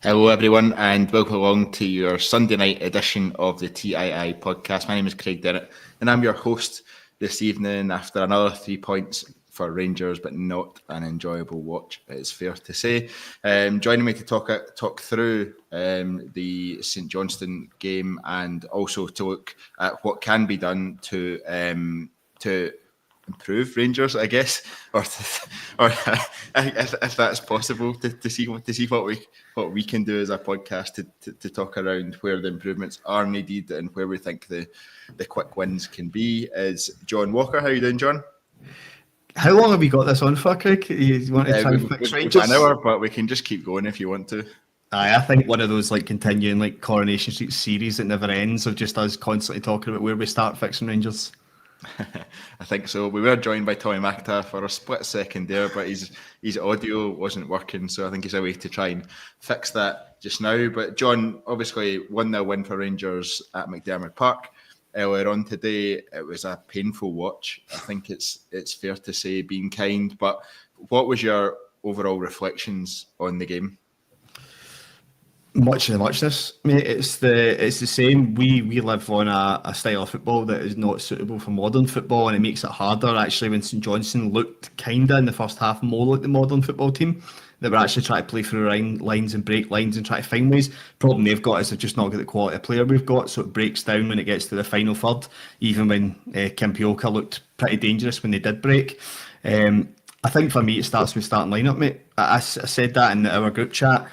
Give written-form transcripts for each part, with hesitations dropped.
Hello, everyone, and welcome along to your Sunday night edition of the TII podcast. My name is Craig Dennett, and I'm your host this evening after another 3 points for Rangers, but not an enjoyable watch, it's fair to say. Joining me to talk through the St Johnstone game and also to look at what can be done to improve Rangers, I guess, or if that's possible, to see what we can do as a podcast to talk around where the improvements are needed and where we think the quick wins can be. Is John Walker? How are you doing, John? How long have we got this on for, Craig? You want to try and fix Rangers? An hour, but we can just keep going if you want to. I think one of those continuing Coronation Street series that never ends of just us constantly talking about where we start fixing Rangers. I think so. We were joined by Tommy McIntyre for a split second there, but his audio wasn't working, so I think he's away to try and fix that just now. But John, obviously 1-0 win for Rangers at McDiarmid Park earlier on today. It was a painful watch. I think it's fair to say, being kind. But what was your overall reflections on the game? Much of the muchness, mate. It's the same. We live on a style of football that is not suitable for modern football, and it makes it harder. Actually, when St Johnstone looked kinda in the first half more like the modern football team, that were actually trying to play through lines and break lines and try to find ways. Problem they've got is they've just not got the quality of player we've got, so it breaks down when it gets to the final third. Even when Kimpioka looked pretty dangerous when they did break. I think for me it starts with starting lineup, mate. I said that in our group chat.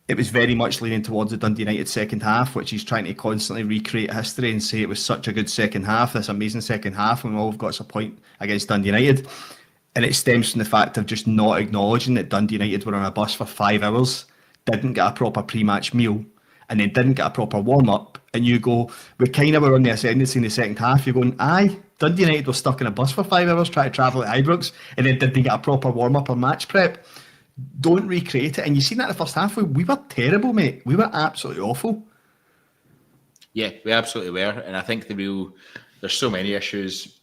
It was very much leaning towards the Dundee United second half, which he's trying to constantly recreate history and say it was such a good second half, this amazing second half, and all we've got is a point against Dundee United. And it stems from the fact of just not acknowledging that Dundee United were on a bus for 5 hours, didn't get a proper pre-match meal, and then didn't get a proper warm-up. And you go, we kind of were on the ascendancy in the second half. You're going, aye, Dundee United were stuck in a bus for 5 hours trying to travel to Ibrox, and then didn't get a proper warm-up or match prep. Don't recreate it. And you seen that in the first half. We were terrible, mate. We were absolutely awful. Yeah, we absolutely were. And I think there's so many issues,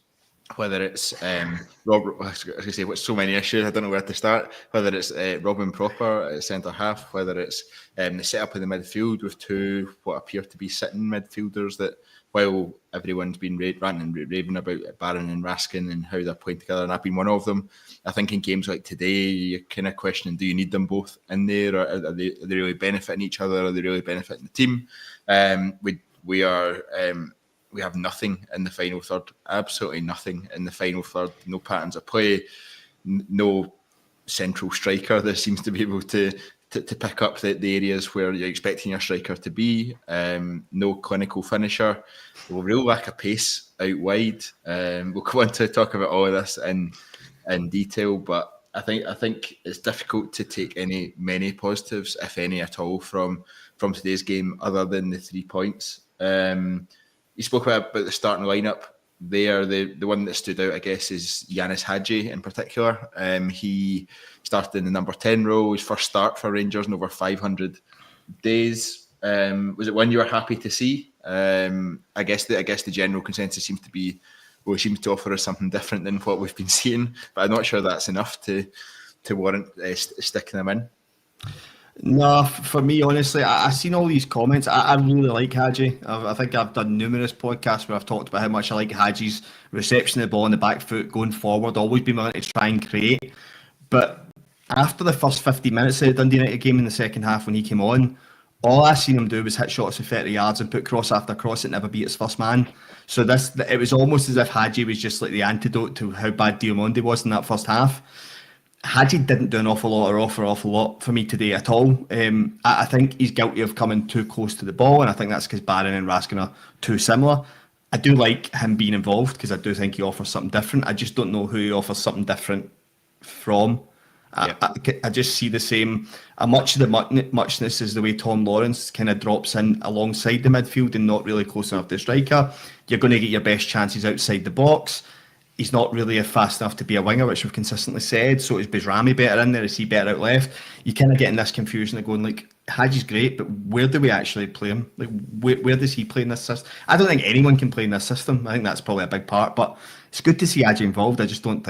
whether it's so many issues, I don't know where to start, whether it's Robin Proper at centre half, whether it's the setup in the midfield with two what appear to be sitting midfielders that, while everyone's been ranting and raving about Barron and Raskin and how they're playing together, and I've been one of them, I think in games like today, you're kind of questioning, do you need them both in there, or are they really benefiting each other, are they really benefiting the team? We have nothing in the final third, absolutely nothing in the final third, no patterns of play, no central striker that seems to be able to pick up the areas where you're expecting your striker to be, no clinical finisher, a real lack of pace out wide. We'll go on to talk about all of this in detail, but I think it's difficult to take many positives, if any at all, from today's game other than the 3 points. You spoke about the starting lineup there. The one that stood out, I guess, is Janis Hagi in particular. He started in the number 10 role, his first start for Rangers in over 500 days. Was it one you were happy to see? I guess the general consensus seems to be, well, it seems to offer us something different than what we've been seeing, but I'm not sure that's enough to warrant sticking them in. No, for me, honestly, I've seen all these comments. I really like Hagi. I think I've done numerous podcasts where I've talked about how much I like Hagi's reception of the ball on the back foot, going forward, always been willing to try and create. But after the first 50 minutes of the Dundee United game in the second half when he came on, all I seen him do was hit shots of 30 yards and put cross after cross and never beat his first man. So it was almost as if Hagi was just like the antidote to how bad Diomande was in that first half. Hagi didn't do an awful lot for me today at all. I think he's guilty of coming too close to the ball, and I think that's because Barron and Raskin are too similar. I do like him being involved because I do think he offers something different. I just don't know who he offers something different from. Yeah. I just see the same. Much of the muchness is the way Tom Lawrence kind of drops in alongside the midfield and not really close enough to the striker. You're going to get your best chances outside the box. He's not really fast enough to be a winger, which we've consistently said. So is Bajrami better in there? Is he better out left? You kind of get in this confusion of going like, Hagi's great, but where do we actually play him? Like, where does he play in this system? I don't think anyone can play in this system. I think that's probably a big part. But it's good to see Hagi involved. I just don't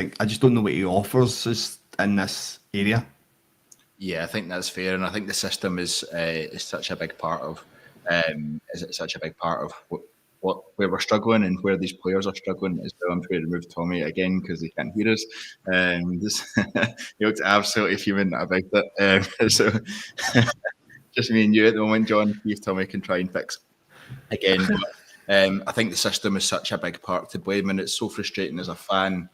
know what he offers us in this area. Yeah, I think that's fair, and I think the system is such a big part of where we're struggling and where these players are struggling as well. I'm trying to remove Tommy again because he can't hear us. He looks absolutely fuming about it. So just me and you at the moment, John. See if Tommy can try and fix again. But I think the system is such a big part to blame, and it's so frustrating as a fan.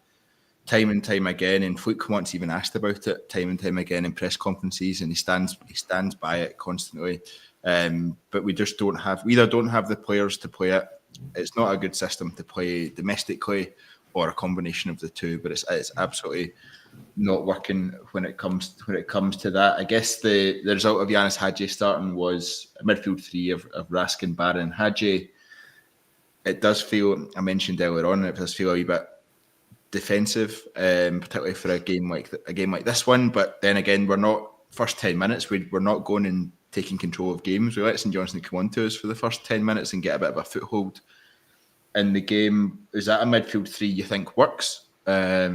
Time and time again, and Philippe once even asked about it time and time again in press conferences, and he stands by it constantly. But we just don't have the players to play it. It's not a good system to play domestically, or a combination of the two. But it's absolutely not working when it comes to that. I guess the result of Janis Hagi starting was a midfield three of Raskin, Barron, Hagi. It does feel, I mentioned earlier on, it does feel a wee bit defensive, particularly for a game like this one. But then again, we're not first 10 minutes. We're not going and taking control of games. We let St Johnstone come on to us for the first 10 minutes and get a bit of a foothold in the game. Is that a midfield three you think works? What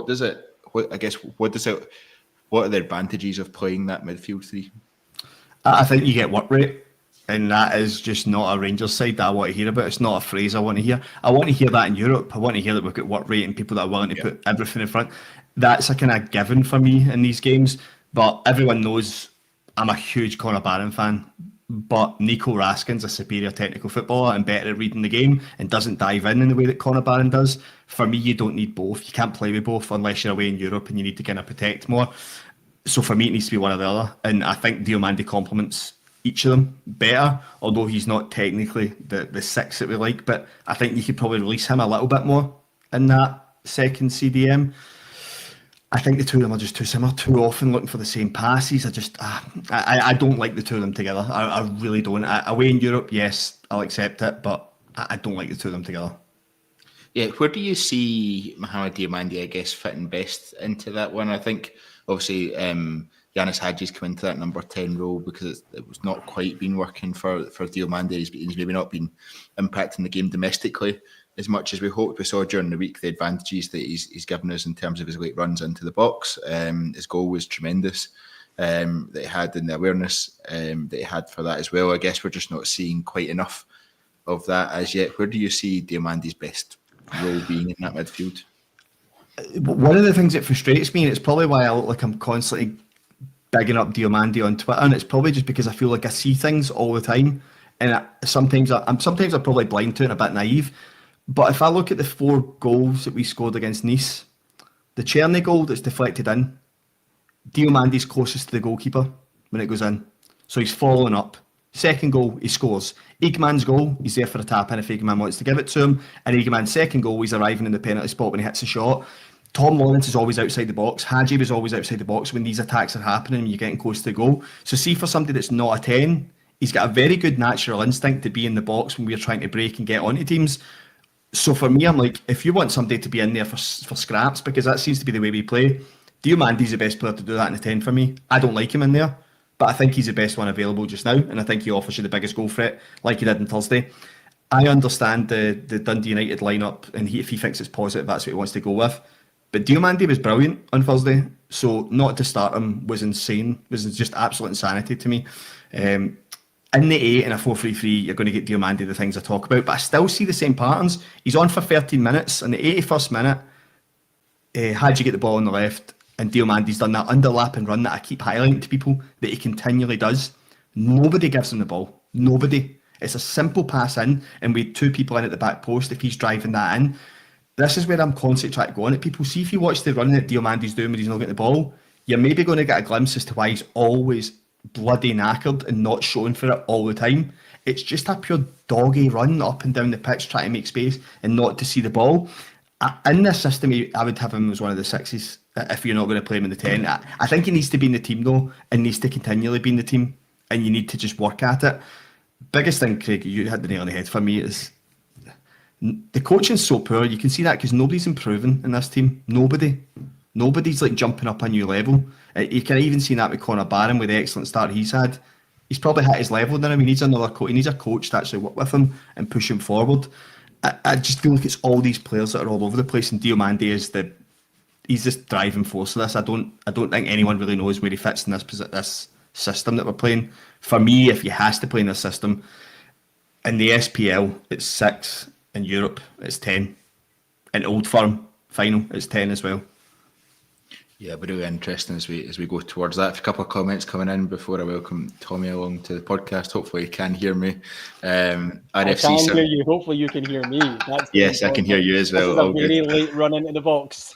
does it? What are the advantages of playing that midfield three? I think you get work rate. And that is just not a Rangers side that I want to hear about. It's not a phrase I want to hear. I want to hear that in Europe. I want to hear that we've got work rate and people that are willing to put everything in front. That's a kind of given for me in these games. But everyone knows I'm a huge Conor Barron fan. But Nico Raskin's a superior technical footballer and better at reading the game and doesn't dive in the way that Conor Barron does. For me, you don't need both. You can't play with both unless you're away in Europe and you need to kind of protect more. So for me, it needs to be one or the other. And I think Diomande complements each of them better, although he's not technically the six that we like. But I think you could probably release him a little bit more in that second CDM. I think the two of them are just too similar, too often looking for the same passes. I don't like the two of them together. I really don't. Away in Europe, yes, I'll accept it, but I don't like the two of them together. Yeah, where do you see Mohamed Diomande, I guess, fitting best into that one? I think, obviously, Janis Hagi's come into that number 10 role because it was not quite been working for Diomande. He's maybe not been impacting the game domestically as much as we hoped. We saw during the week the advantages that he's given us in terms of his late runs into the box. His goal was tremendous that he had, and the awareness that he had for that as well. I guess we're just not seeing quite enough of that as yet. Where do you see Diomande's best role being in that midfield? One of the things that frustrates me, and it's probably why I look like I'm constantly bigging up Diomande on Twitter, and it's probably just because I feel like I see things all the time, and sometimes I'm probably blind to it and a bit naive. But if I look at the 4 goals that we scored against Nice, the Czerny goal that's deflected in, Diomande's closest to the goalkeeper when it goes in, so he's following up. Second goal, he scores. Eagman's goal, he's there for a tap in if Eagman wants to give it to him, and Eagman's second goal, he's arriving in the penalty spot when he hits a shot. Tom Lawrence is always outside the box. Hagi was always outside the box when these attacks are happening and you're getting close to the goal. So see, for somebody that's not a 10, he's got a very good natural instinct to be in the box when we're trying to break and get onto teams. So for me, I'm like, if you want somebody to be in there for scraps, because that seems to be the way we play, Diomande's the best player to do that in the 10 for me. I don't like him in there, but I think he's the best one available just now, and I think he offers you the biggest goal threat, like he did on Thursday. I understand the Dundee United lineup, and if he thinks it's positive, that's what he wants to go with. But Diomande was brilliant on Thursday, so not to start him was insane. It was just absolute insanity to me. In the 8 in a 4-3-3, you're going to get Diomande the things I talk about, but I still see the same patterns. He's on for 13 minutes. In the 81st minute, Hagi get the ball on the left, and Diomande's done that underlap and run that I keep highlighting to people that he continually does. Nobody gives him the ball. Nobody. It's a simple pass in, and with 2 people in at the back post, if he's driving that in. This is where I'm constantly trying to go on at people. See, if you watch the running that Diomande's doing when he's not getting the ball, you're maybe going to get a glimpse as to why he's always bloody knackered and not showing for it all the time. It's just a pure doggy run up and down the pitch trying to make space and not to see the ball. In this system, I would have him as one of the 6s if you're not going to play him in the 10. I think he needs to be in the team though, and needs to continually be in the team, and you need to just work at it. Biggest thing, Craig, you had the nail on the head for me, is the coaching's so poor. You can see that because nobody's improving in this team. Nobody's like jumping up a new level. You can even see that with Conor Barron with the excellent start he's had. He's probably hit his level now. He needs another coach. He needs a coach to actually work with him and push him forward. I just feel like it's all these players that are all over the place, and Diomande is he's just driving force of this. I don't think anyone really knows where he fits in this system that we're playing. For me, if he has to play in this system, in the SPL it's 6, in Europe it's 10, in Old Firm final it's 10 as well. Yeah, but really interesting as we go towards that. A couple of comments coming in before I welcome Tommy along to the podcast. Hopefully, he can hear me. RFC, I can hear you. Hopefully, you can hear me. That's yes, I can hear you as well. This is a very late run into the box.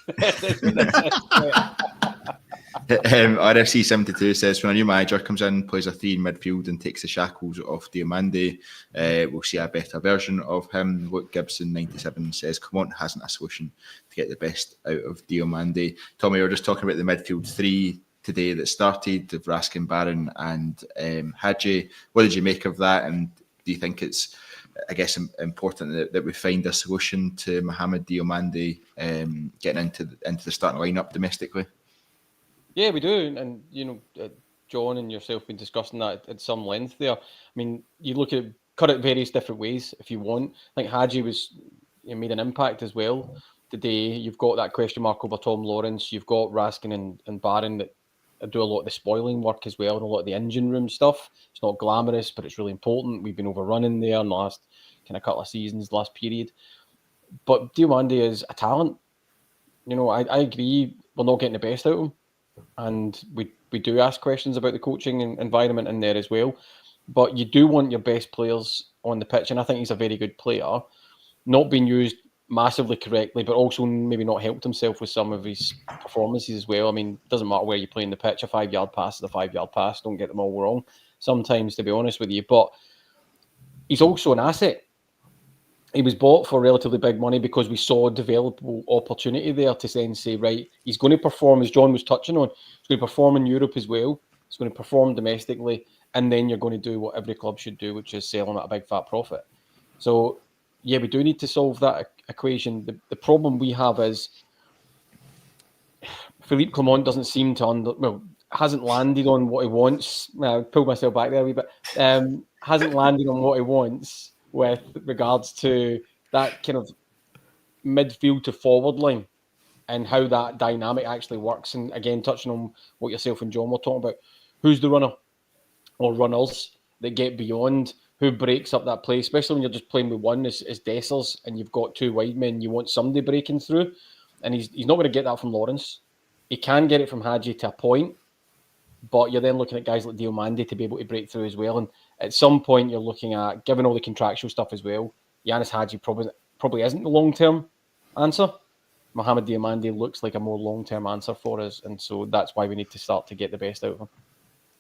RFC 72 says, when a new manager comes in, plays a 3 in midfield and takes the shackles off Diomande, we'll see a better version of him. Luke Gibson 97 says, Clement hasn't a solution to get the best out of Diomande. Tommy, we were just talking about the midfield 3 today that started, of Raskin, Barron and Hagi. What did you make of that, and do you think it's, I guess, important that we find a solution to Mohamed Diomande getting into the starting lineup domestically? Yeah, we do, and John and yourself have been discussing that at some length there. I mean, you cut it various different ways if you want. I think Hagi made an impact as well today. You've got that question mark over Tom Lawrence. You've got Raskin and Barron that do a lot of the spoiling work as well, and a lot of the engine room stuff. It's not glamorous, but it's really important. We've been overrunning there in the last kind of couple of seasons, last period. But Diomande is a talent. I agree we're not getting the best out of him. And we do ask questions about the coaching and environment in there as well. But you do want your best players on the pitch, and I think he's a very good player. Not being used massively correctly, but also maybe not helped himself with some of his performances as well. I mean, it doesn't matter where you play in the pitch, a 5-yard pass is a 5-yard pass. Don't get them all wrong sometimes, to be honest with you. But he's also an asset. He was bought for relatively big money because we saw a developable opportunity there to then say, right, he's going to perform, as John was touching on, he's going to perform in Europe as well. He's going to perform domestically, and then you're going to do what every club should do, which is sell him at a big fat profit. So, yeah, we do need to solve that equation. The problem we have is Philippe Clement doesn't seem to hasn't landed on what he wants. I pulled myself back there a wee bit. Hasn't landed on what he wants with regards to that kind of midfield to forward line and how that dynamic actually works. And again, touching on what yourself and John were talking about, who's the runner or runners that get beyond, who breaks up that play, especially when you're just playing with one as Dessers and you've got 2 wide men, you want somebody breaking through. And he's not going to get that from Lawrence. He can get it from Hagi to a point, but you're then looking at guys like Diomande to be able to break through as well. And at some point, you're looking at, given all the contractual stuff as well, Janis Hagi probably isn't the long-term answer. Mohamed Diomande looks like a more long-term answer for us, and so that's why we need to start to get the best out of him.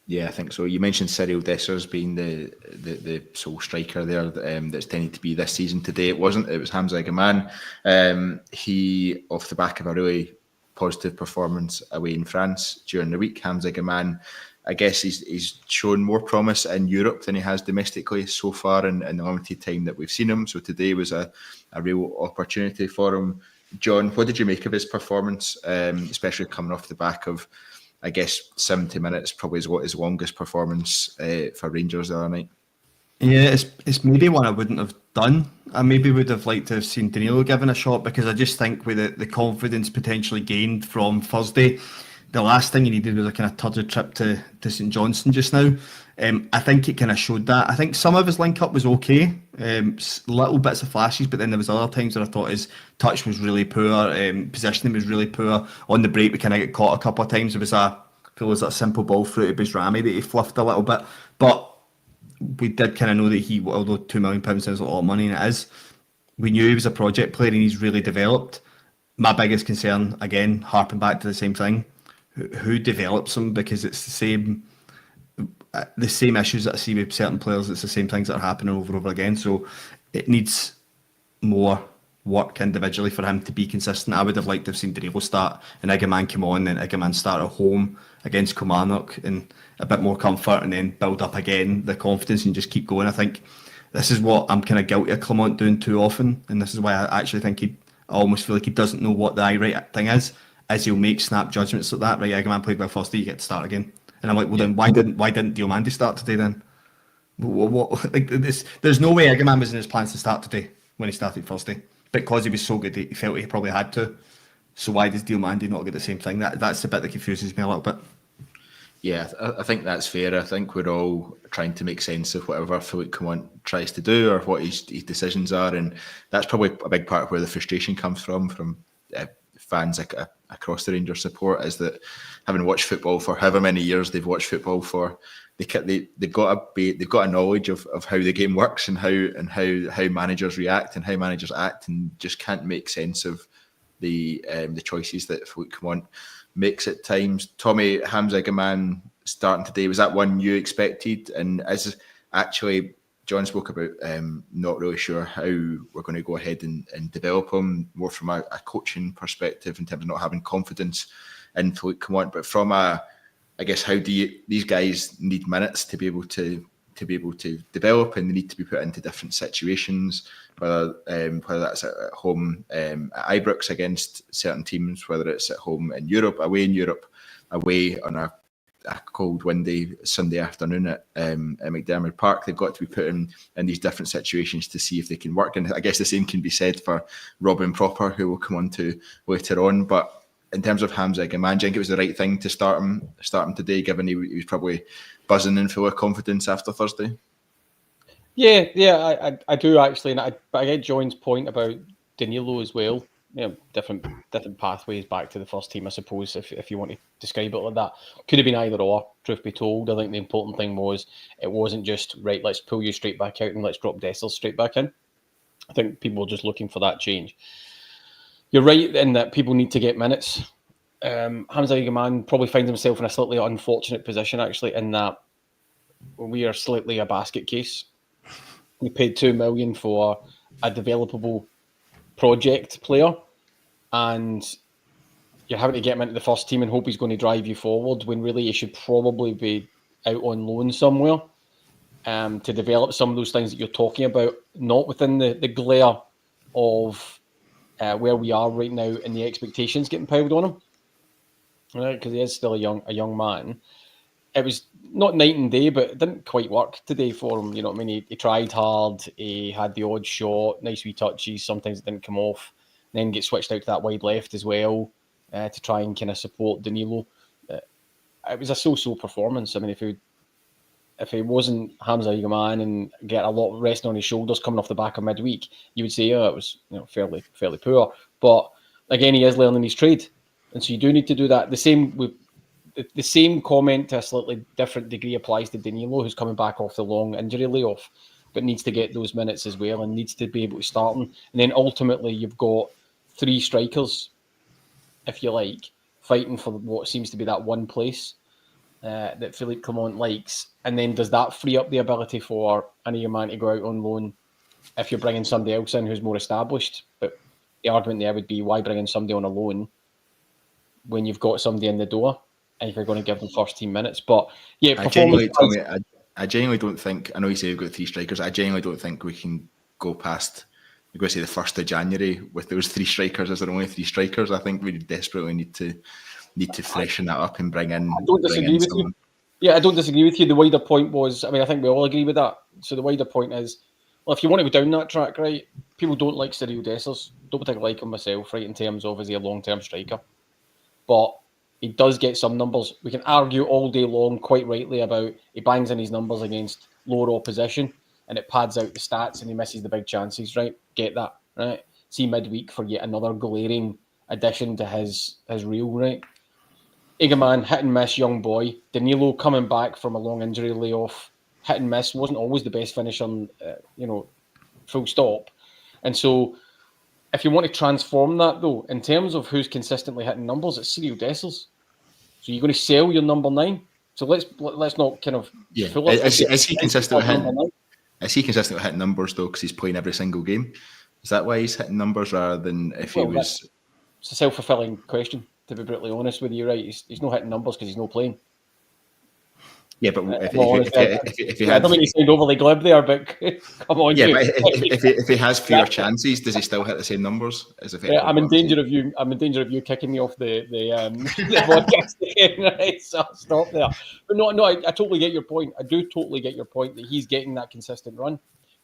Yeah, I think so. You mentioned Cyril Dessers being the sole striker there that's tended to be this season. Today it wasn't. It was Hamza Gaman. He, off the back of a really positive performance away in France during the week, Hamza Gaman, I guess he's shown more promise in Europe than he has domestically so far in the limited time that we've seen him. So today was a real opportunity for him. John, what did you make of his performance, especially coming off the back of, I guess, 70 minutes, probably is what his longest performance for Rangers the other night? Yeah, it's maybe one I wouldn't have done. I maybe would have liked to have seen Danilo given a shot, because I just think with the confidence potentially gained from Thursday, the last thing he needed was a kind of turgid trip to St Johnstone just now. I think it kind of showed that. I think some of his link-up was okay, little bits of flashes, but then there was other times where I thought his touch was really poor, positioning was really poor. On the break, we kind of get caught a couple of times. There was a simple ball through to Bizrami that he fluffed a little bit, but we did kind of know that although £2 million sounds a lot of money, and it is, we knew he was a project player and he's really developed. My biggest concern, again, harping back to the same thing, who develops him, because it's the same issues that I see with certain players. It's the same things that are happening over and over again. So it needs more work individually for him to be consistent. I would have liked to have seen Danilo start and Igaman come on, and Igaman start at home against Kilmarnock in a bit more comfort, and then build up again the confidence and just keep going. I think this is what I'm kind of guilty of Clement doing too often, and this is why I actually think I almost feel like he doesn't know what the right thing is he'll make snap judgments like that. Right, Igaman played well first day, you get to start again. And I'm like, well, then why didn't Diomande start today then? What, like this? There's no way Igaman was in his plans to start today when he started first day, because he was so good he felt he probably had to. So why does Diomande not get the same thing? That's the bit that confuses me a little bit. Yeah, I think that's fair. I think we're all trying to make sense of whatever Philippe Clement tries to do or what his decisions are, and that's probably a big part of where the frustration comes from fans across the Rangers support, is that having watched football for however many years they've watched football for, they've got a knowledge of how the game works and how managers react and how managers act, and just can't make sense of the choices that Philippe Clement makes at times. Tommy, Hamza Gaman starting today, was that one you expected? And as actually John spoke about, not really sure how we're going to go ahead and develop him, more from a coaching perspective in terms of not having confidence in Philippe Clement, but from I guess, how do these guys need minutes to be able to develop, and they need to be put into different situations, whether that's at home at Ibrox against certain teams, whether it's at home in Europe, away on a cold, windy Sunday afternoon at McDermott Park. They've got to be put in these different situations to see if they can work. And I guess the same can be said for Robin Proper, who we'll come on to later on. But in terms of Hamza Gaman, do you think it was the right thing to start him today, given he was probably buzzing and full of confidence after Thursday? Yeah, I do actually, but I get John's point about Danilo as well. Different pathways back to the first team, I suppose, if you want to describe it like that. Could have been either or, truth be told. I think the important thing was it wasn't just, right, let's pull you straight back out and let's drop Dessers straight back in. I think people were just looking for that change. You're right in that people need to get minutes. Hamza Gaman probably finds himself in a slightly unfortunate position, actually, in that we are slightly a basket case. We paid $2 million for a developable project player, and you're having to get him into the first team and hope he's going to drive you forward, when really he should probably be out on loan somewhere to develop some of those things that you're talking about, not within the glare of where we are right now and the expectations getting piled on him, right? Because he is still a young man. It was not night and day, but it didn't quite work today for him. You know what I mean? He tried hard. He had the odd shot, nice wee touches. Sometimes it didn't come off. Then get switched out to that wide left as well to try and kind of support Danilo. It was a so-so performance. I mean, if he wasn't Hamza Gaman and get a lot of resting on his shoulders coming off the back of midweek, you would say, oh, it was fairly poor. But again, he is learning his trade, and so you do need to do that. The same comment to a slightly different degree applies to Danilo, who's coming back off the long injury layoff, but needs to get those minutes as well and needs to be able to start them. And then ultimately, you've got three strikers, if you like, fighting for what seems to be that one place that Philippe Clement likes. And then does that free up the ability for any man to go out on loan if you're bringing somebody else in who's more established? But the argument there would be, why bring in somebody on a loan when you've got somebody in the door and if you're going to give them first team minutes? But yeah, I genuinely don't think, I know you say we've got three strikers, I genuinely don't think we can go past, we're going to say the 1st of January with those three strikers as there are only three strikers. I think we desperately need to freshen that up and bring in. I don't disagree with you. Yeah, I don't disagree with you. The wider point was, I mean, I think we all agree with that. So the wider point is, well, if you want to go down that track, right, people don't like Cyril Dessers. Don't particularly like him myself, right, in terms of, is he a long-term striker? But he does get some numbers. We can argue all day long, quite rightly, about he bangs in his numbers against lower opposition and it pads out the stats and he misses the big chances, right? Get that, right? See midweek for yet another glaring addition to his reel, right? Igaman, hit and miss young boy. Danilo coming back from a long injury layoff, hit and miss, wasn't always the best finisher, full stop. And so if you want to transform that, though, in terms of who's consistently hitting numbers, it's Cyril Dessers. So you're going to sell your number 9. So let's not kind of... Yeah, is he consistent with hitting? Is he consistent with hitting numbers, though, because he's playing every single game? Is that why he's hitting numbers rather than if he was... It's a self-fulfilling question, to be brutally honest with you, right? He's not hitting numbers because he's not playing. Yeah, but if he had... I don't mean to sound overly glib there, but come on. Yeah, but if he has fewer chances, does he still hit the same numbers as if? Yeah, I'm in danger of you kicking me off the podcast again, right? So I'll stop there. But no, I totally get your point. I do totally get your point that he's getting that consistent run.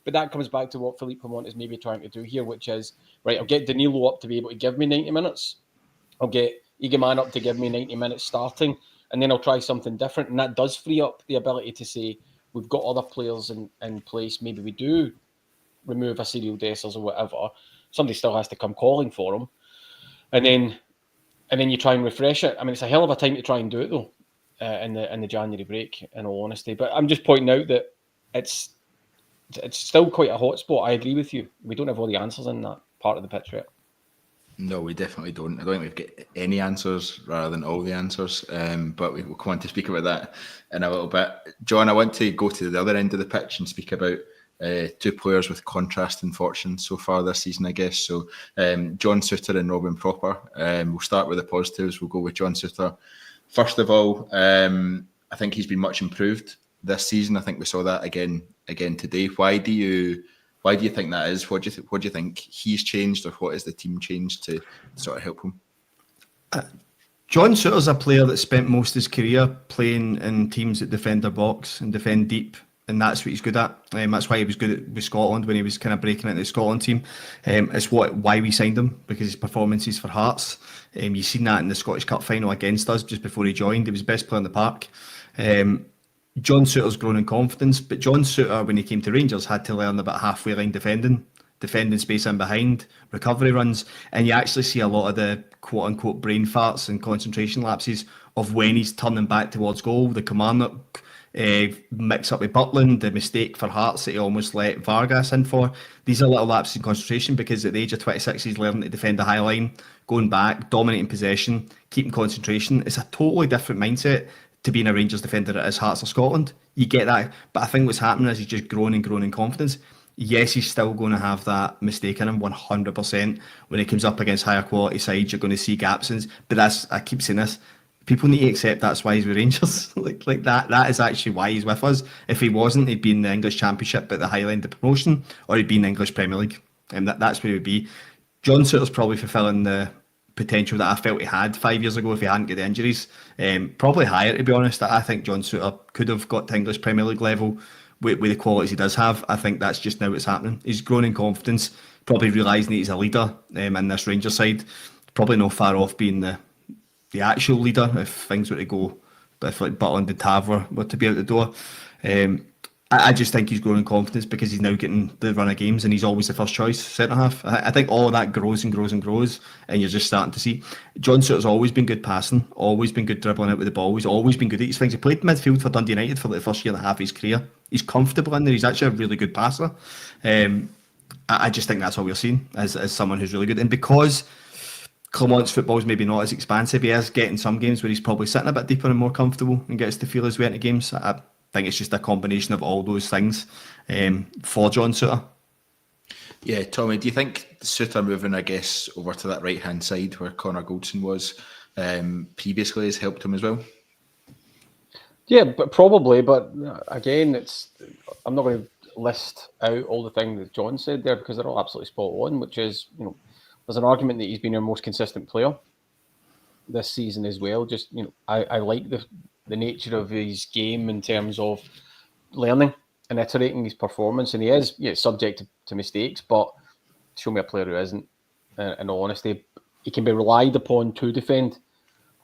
But that comes back to what Philippe Clement is maybe trying to do here, which is, right, I'll get Danilo up to be able to give me 90 minutes. I'll get Eagle Man up to give me 90 minutes starting, and then I'll try something different. And that does free up the ability to say, we've got other players in place. Maybe we do remove a Serial Dessers or whatever. Somebody still has to come calling for him. And then you try and refresh it. I mean, it's a hell of a time to try and do it, though, in the January break, in all honesty. But I'm just pointing out that it's still quite a hot spot. I agree with you. We don't have all the answers in that part of the pitch yet. No, we definitely don't. I don't think we've got any answers rather than all the answers. But we'll come on to speak about that in a little bit. John, I want to go to the other end of the pitch and speak about two players with contrasting fortunes so far this season, I guess. So John Souttar and Robin Proper. We'll start with the positives. We'll go with John Souttar. First of all, I think he's been much improved this season. I think we saw that again today. Why do you think that is? What do you think he's changed, or what has the team changed to sort of help him? John Souttar's a player that spent most of his career playing in teams that defend their box and defend deep. And that's what he's good at. That's why he was good with Scotland when he was kind of breaking into the Scotland team. It's why we signed him, because his performances for Hearts. You've seen that in the Scottish Cup final against us just before he joined. He was best player in the park. John Souttar's grown in confidence, but John Souttar, when he came to Rangers, had to learn about halfway line defending space in behind, recovery runs, and you actually see a lot of the quote-unquote brain farts and concentration lapses of when he's turning back towards goal, the Kilmarnock mix up with Butland, the mistake for Hearts that he almost let Vargas in for. These are little lapses in concentration, because at the age of 26 he's learning to defend the high line, going back, dominating possession, keeping concentration. It's a totally different mindset to being a Rangers defender as Hearts or Scotland. You get that, but I think what's happening is he's just growing in confidence. Yes, he's still going to have that mistake in him 100%. When he comes up against higher quality sides, you're going to see gaps in. But I keep saying this, people need to accept that's why he's with Rangers. like that is actually why he's with us. If he wasn't, he'd be in the English Championship at the high end of promotion, or he'd be in the English Premier League. And that's where he would be. John Souttar's probably fulfilling the potential that I felt he had 5 years ago if he hadn't got the injuries. Probably higher, to be honest. I think John Souttar could have got to English Premier League level with the qualities he does have. I think that's just now what's happening. He's grown in confidence, probably realising that he's a leader in this Rangers side. Probably not far off being the actual leader if things were to go, if like Butland and Tav were to be out the door. I just think he's growing in confidence because he's now getting the run of games and he's always the first choice centre half. I think all of that grows and grows and grows, and you're just starting to see. John Souttar's always been good passing, always been good dribbling out with the ball. He's always been good at these things. He played midfield for Dundee United for like the first year and a half of his career. He's comfortable in there. He's actually a really good passer. I just think that's all we're seeing as someone who's really good. And because Clement's football is maybe not as expansive, he is getting some games where he's probably sitting a bit deeper and more comfortable and gets to feel his way into games. I think it's just a combination of all those things for John Souttar. Yeah, Tommy, do you think Souttar moving, I guess, over to that right-hand side where Connor Goldson was previously has helped him as well? Yeah, but probably. But again, I'm not going to list out all the things that John said there because they're all absolutely spot on, which is, there's an argument that he's been our most consistent player this season as well. Just, I like the nature of his game in terms of learning and iterating his performance, and he is subject to mistakes, but show me a player who isn't. In all honesty, he can be relied upon to defend,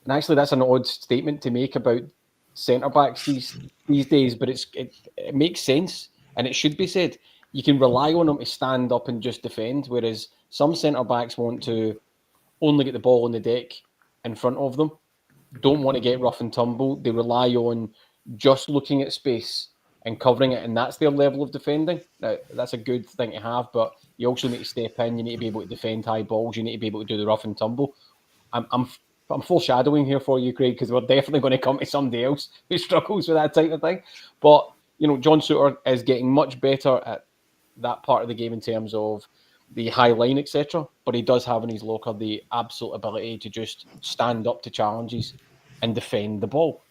and actually that's an odd statement to make about centre backs these days, but it makes sense and it should be said. You can rely on them to stand up and just defend, whereas some centre backs want to only get the ball on the deck in front of them, don't want to get rough and tumble. They rely on just looking at space and covering it, and that's their level of defending. Now, that's a good thing to have, but you also need to step in. You need to be able to defend high balls. You need to be able to do the rough and tumble. I'm foreshadowing here for you, Craig, because we're definitely going to come to somebody else who struggles with that type of thing. But John Souttar is getting much better at that part of the game in terms of the high line, etc. But he does have in his locker the absolute ability to just stand up to challenges and defend the ball.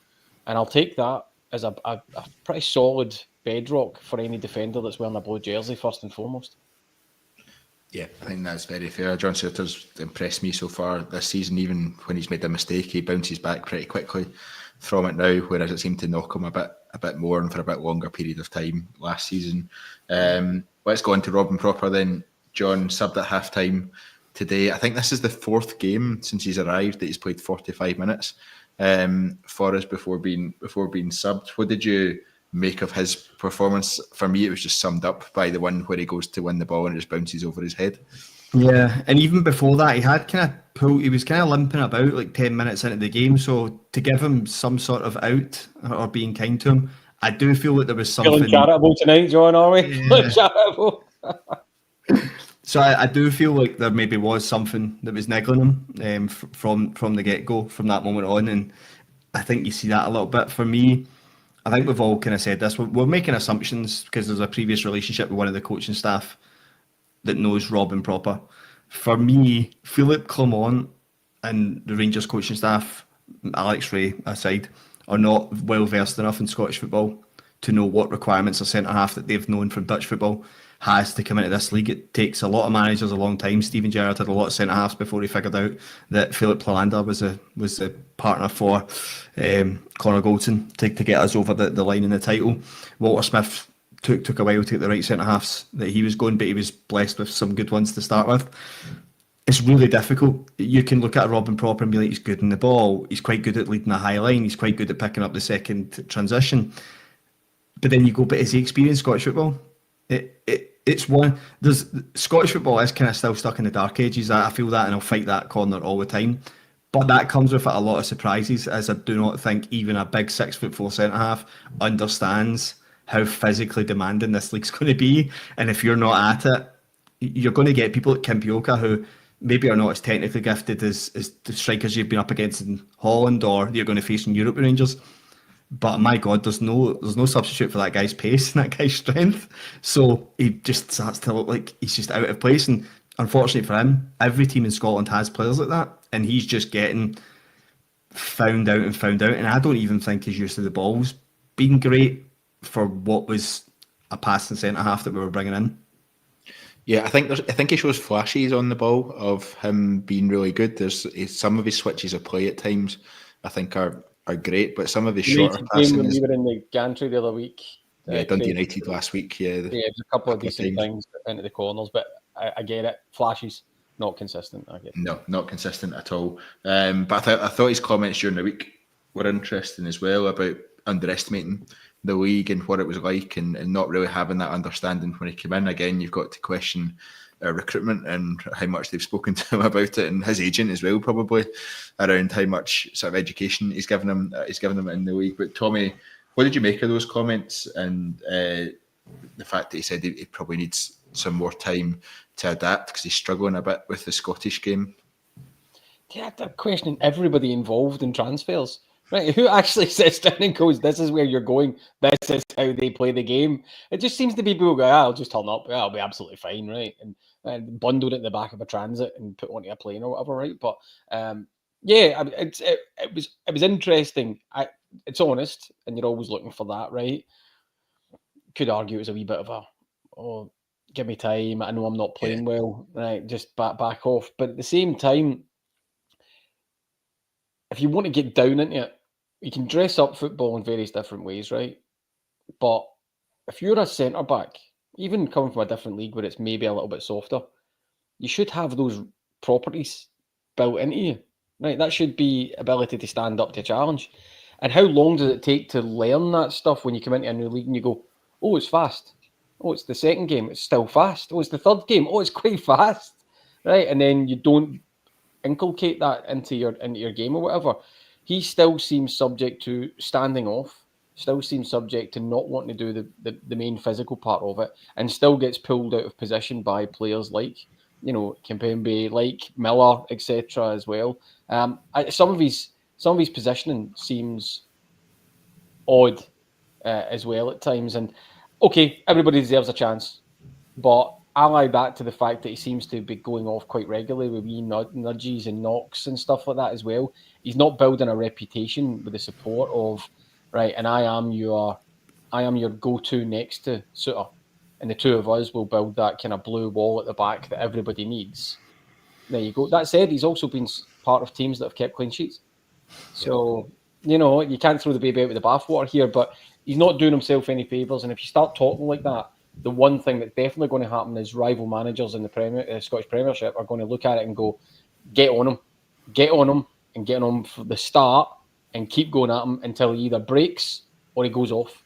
And I'll take that as a pretty solid bedrock for any defender that's wearing a blue jersey, first and foremost. Yeah, I think that's very fair. John Souttar's impressed me so far this season. Even when he's made a mistake, he bounces back pretty quickly from it now, whereas it seemed to knock him a bit more and for a bit longer period of time last season. Let's go on to Robin Proper then. John subbed at half-time. today. I think this is the 4th game since he's arrived that he's played 45 minutes for us before being subbed. What did you make of his performance? For me, it was just summed up by the one where he goes to win the ball and it just bounces over his head. Yeah, and even before that, he had kind of pulled. He was kind of limping about like 10 minutes into the game. So to give him some sort of out or being kind to him, I do feel that there was something. Feeling charitable tonight, John, are we? Yeah. Charitable. So I do feel like there maybe was something that was niggling him from the get-go, from that moment on, and I think you see that a little bit. For me, I think we've all kind of said this. We're making assumptions because there's a previous relationship with one of the coaching staff that knows Robin proper. For me, Philippe Clement and the Rangers coaching staff, Alex Rae aside, are not well versed enough in Scottish football to know what requirements a centre half that they've known from Dutch football has to come into this league. It takes a lot of managers a long time. Steven Gerrard had a lot of centre halves before he figured out that Philippe Clement was a partner for Connor Goldson to get us over the line in the title. Walter Smith took a while to get the right centre halves that he was going, but he was blessed with some good ones to start with. It's really difficult. You can look at Robin proper and be like, he's good in the ball, he's quite good at leading a high line, he's quite good at picking up the second transition. But then you go, but is he experienced Scottish football? It's one. There's Scottish football is kind of still stuck in the dark ages. I feel that, and I'll fight that corner all the time. But that comes with a lot of surprises, as I do not think even a big 6'4" centre half understands how physically demanding this league's going to be. And if you're not at it, you're going to get people like Kim Pioka who maybe are not as technically gifted as the strikers you've been up against in Holland or you're going to face in Europa Rangers. But my God, there's no substitute for that guy's pace and that guy's strength. So he just starts to look like he's just out of place. And unfortunately for him, every team in Scotland has players like that. And he's just getting found out. And I don't even think his use of the ball's been great for what was a passing centre half that we were bringing in. Yeah, I think he shows flashes on the ball of him being really good. There's some of his switches of play at times I think are great, but some of his shorter passing. We were in the gantry the other week. Yeah, Dundee United last week. Yeah, there's a couple of decent things into the corners, but I get it. Flashes, not consistent. I get it. No, not consistent at all. But I thought his comments during the week were interesting as well about underestimating the league and what it was like, and not really having that understanding when he came in. Again, you've got to question recruitment and how much they've spoken to him about it, and his agent as well, probably around how much sort of education he's given them in the league. But Tommy, what did you make of those comments and the fact that he said he probably needs some more time to adapt because he's struggling a bit with the Scottish game? Yeah, they're questioning everybody involved in transfers. Right, who actually sits down and goes, this is where you're going, this is how they play the game? It just seems to be people go, I'll just turn up, I'll be absolutely fine, right? And bundled it in the back of a transit and put onto a plane or whatever, right? But it was interesting. It's honest, and you're always looking for that, right? Could argue it was a wee bit of give me time, I know I'm not playing well, right? Just back off. But at the same time, if you want to get down into it, you can dress up football in various different ways, right? But if you're a centre-back, even coming from a different league where it's maybe a little bit softer, you should have those properties built into you, right? That should be ability to stand up to a challenge. And how long does it take to learn that stuff when you come into a new league and you go, oh, it's fast. Oh, it's the second game, it's still fast. Oh, it's the third game, oh, it's quite fast, right? And then you don't inculcate that into your game or whatever. He still seems subject to standing off, still seems subject to not wanting to do the main physical part of it, and still gets pulled out of position by players like, Kimpembe, like Miller, etc. as well. Some of his positioning seems odd as well at times. And okay, everybody deserves a chance, but ally that to the fact that he seems to be going off quite regularly with wee nudges and knocks and stuff like that as well. He's not building a reputation with the support of, right, and I am your go-to next to Souttar. And the two of us will build that kind of blue wall at the back that everybody needs. There you go. That said, he's also been part of teams that have kept clean sheets. So, you can't throw the baby out with the bathwater here, but he's not doing himself any favours. And if you start talking like that, the one thing that's definitely going to happen is rival managers in the Scottish Premiership are going to look at it and go, get on him, and get on him for the start, and keep going at him until he either breaks or he goes off.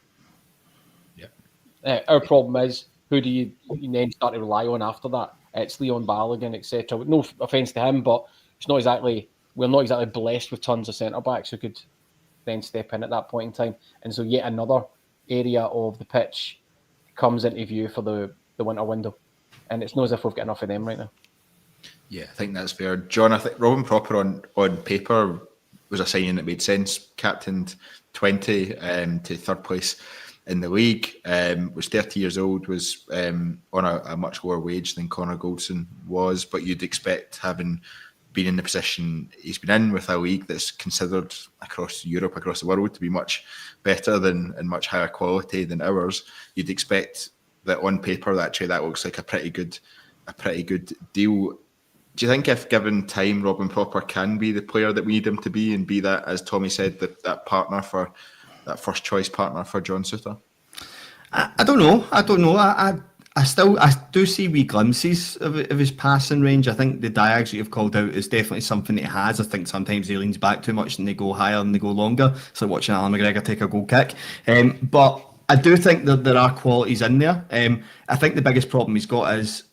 Our problem is, who do you then start to rely on after that? It's Leon Balogun, etc. No offence to him, but we're not exactly blessed with tons of centre backs who could then step in at that point in time. And so yet another area of the pitch comes into view for the winter window. And it's not as if we've got enough of them right now. Yeah, I think that's fair. John, I think Robin Proper on paper was a signing that made sense. Captained 20 to third place in the league, was 30 years old, was on a much lower wage than Connor Goldson was, but you'd expect, having been in the position he's been in with a league that's considered across Europe, across the world, to be much better than and much higher quality than ours, you'd expect that on paper actually that looks like a pretty good deal. Do you think if given time, Robin Proper can be the player that we need him to be and be that, as Tommy said, that partner for that first choice partner for John Souttar? I don't know. I do see wee glimpses of his passing range. I think the diags that you've called out is definitely something that he has. I think sometimes he leans back too much and they go higher and they go longer. It's like watching Alan McGregor take a goal kick. But I do think that there are qualities in there. I think the biggest problem he's got is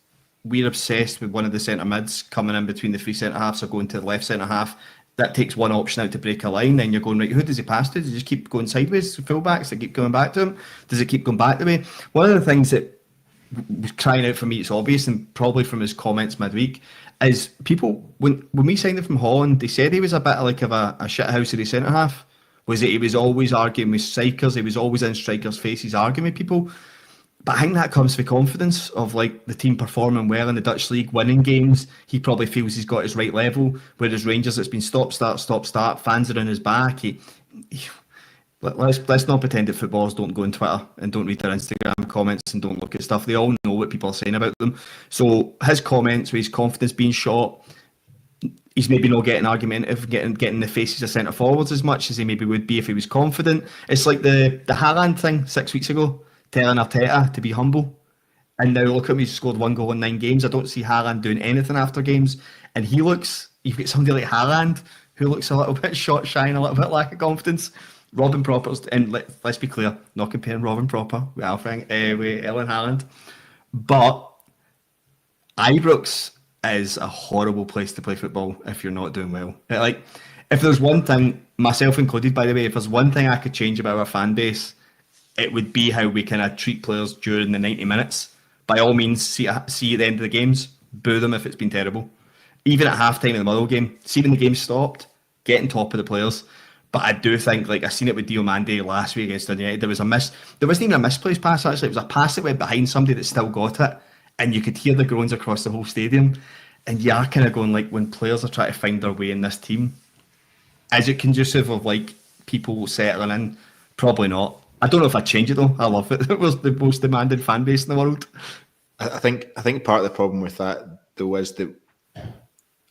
we're obsessed with one of the centre mids coming in between the three centre halves or going to the left centre half. That takes one option out to break a line. Then you're going, right, who does he pass to? Does he just keep going sideways? Fullbacks that keep coming back to him? Does it keep going back the way? One of the things that was crying out for me, it's obvious, and probably from his comments midweek, is people, when we signed him from Holland, they said he was a bit like of a shithouse of the centre half. Was it he was always arguing with strikers, he was always in strikers' faces arguing with people. But I think that comes from confidence of like the team performing well in the Dutch league, winning games. He probably feels he's got his right level. Whereas Rangers, it's been stop, start. Fans are on his back. Let's not pretend that footballers don't go on Twitter and don't read their Instagram comments and don't look at stuff. They all know what people are saying about them. So his comments with his confidence being shot, he's maybe not getting argumentative, getting the faces of centre forwards as much as he maybe would be if he was confident. It's like the Haaland thing 6 weeks ago, telling Arteta to be humble. And now look at him, he's scored 1 goal in 9 games. I don't see Haaland doing anything after games. And you've got somebody like Haaland who looks a little bit shot shy and a little bit lack of confidence. Robin Proper's, and let's be clear, not comparing Robin Proper with Erling Haaland. But Ibrox is a horrible place to play football if you're not doing well. Like, if there's one thing, myself included, by the way, if there's one thing I could change about our fan base, it would be how we kind of treat players during the 90 minutes. By all means, see at the end of the games, boo them if it's been terrible. Even at halftime in the Motherwell game, see when the game stopped, get on top of the players. But I do think, like, I seen it with Diomande last week against United, there wasn't even a misplaced pass, actually. It was a pass that went behind somebody that still got it, and you could hear the groans across the whole stadium. And you are kind of going, like, when players are trying to find their way in this team, is it conducive of, like, people settling in? Probably not. I don't know if I'd change it though. I love it. It was the most demanding fan base in the world. I think part of the problem with that though is that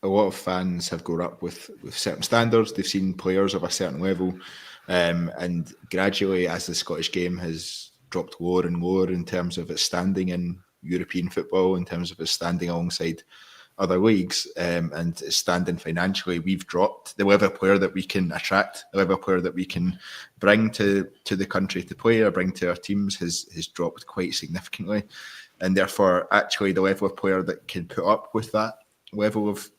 a lot of fans have grown up with certain standards. They've seen players of a certain level, and gradually, as the Scottish game has dropped lower and lower in terms of its standing in European football, in terms of its standing alongside other leagues, and standing financially, we've dropped. The level of player that we can attract, the level of player that we can bring to the country to play or bring to our teams has dropped quite significantly. And therefore, actually, the level of player that can put up with that level of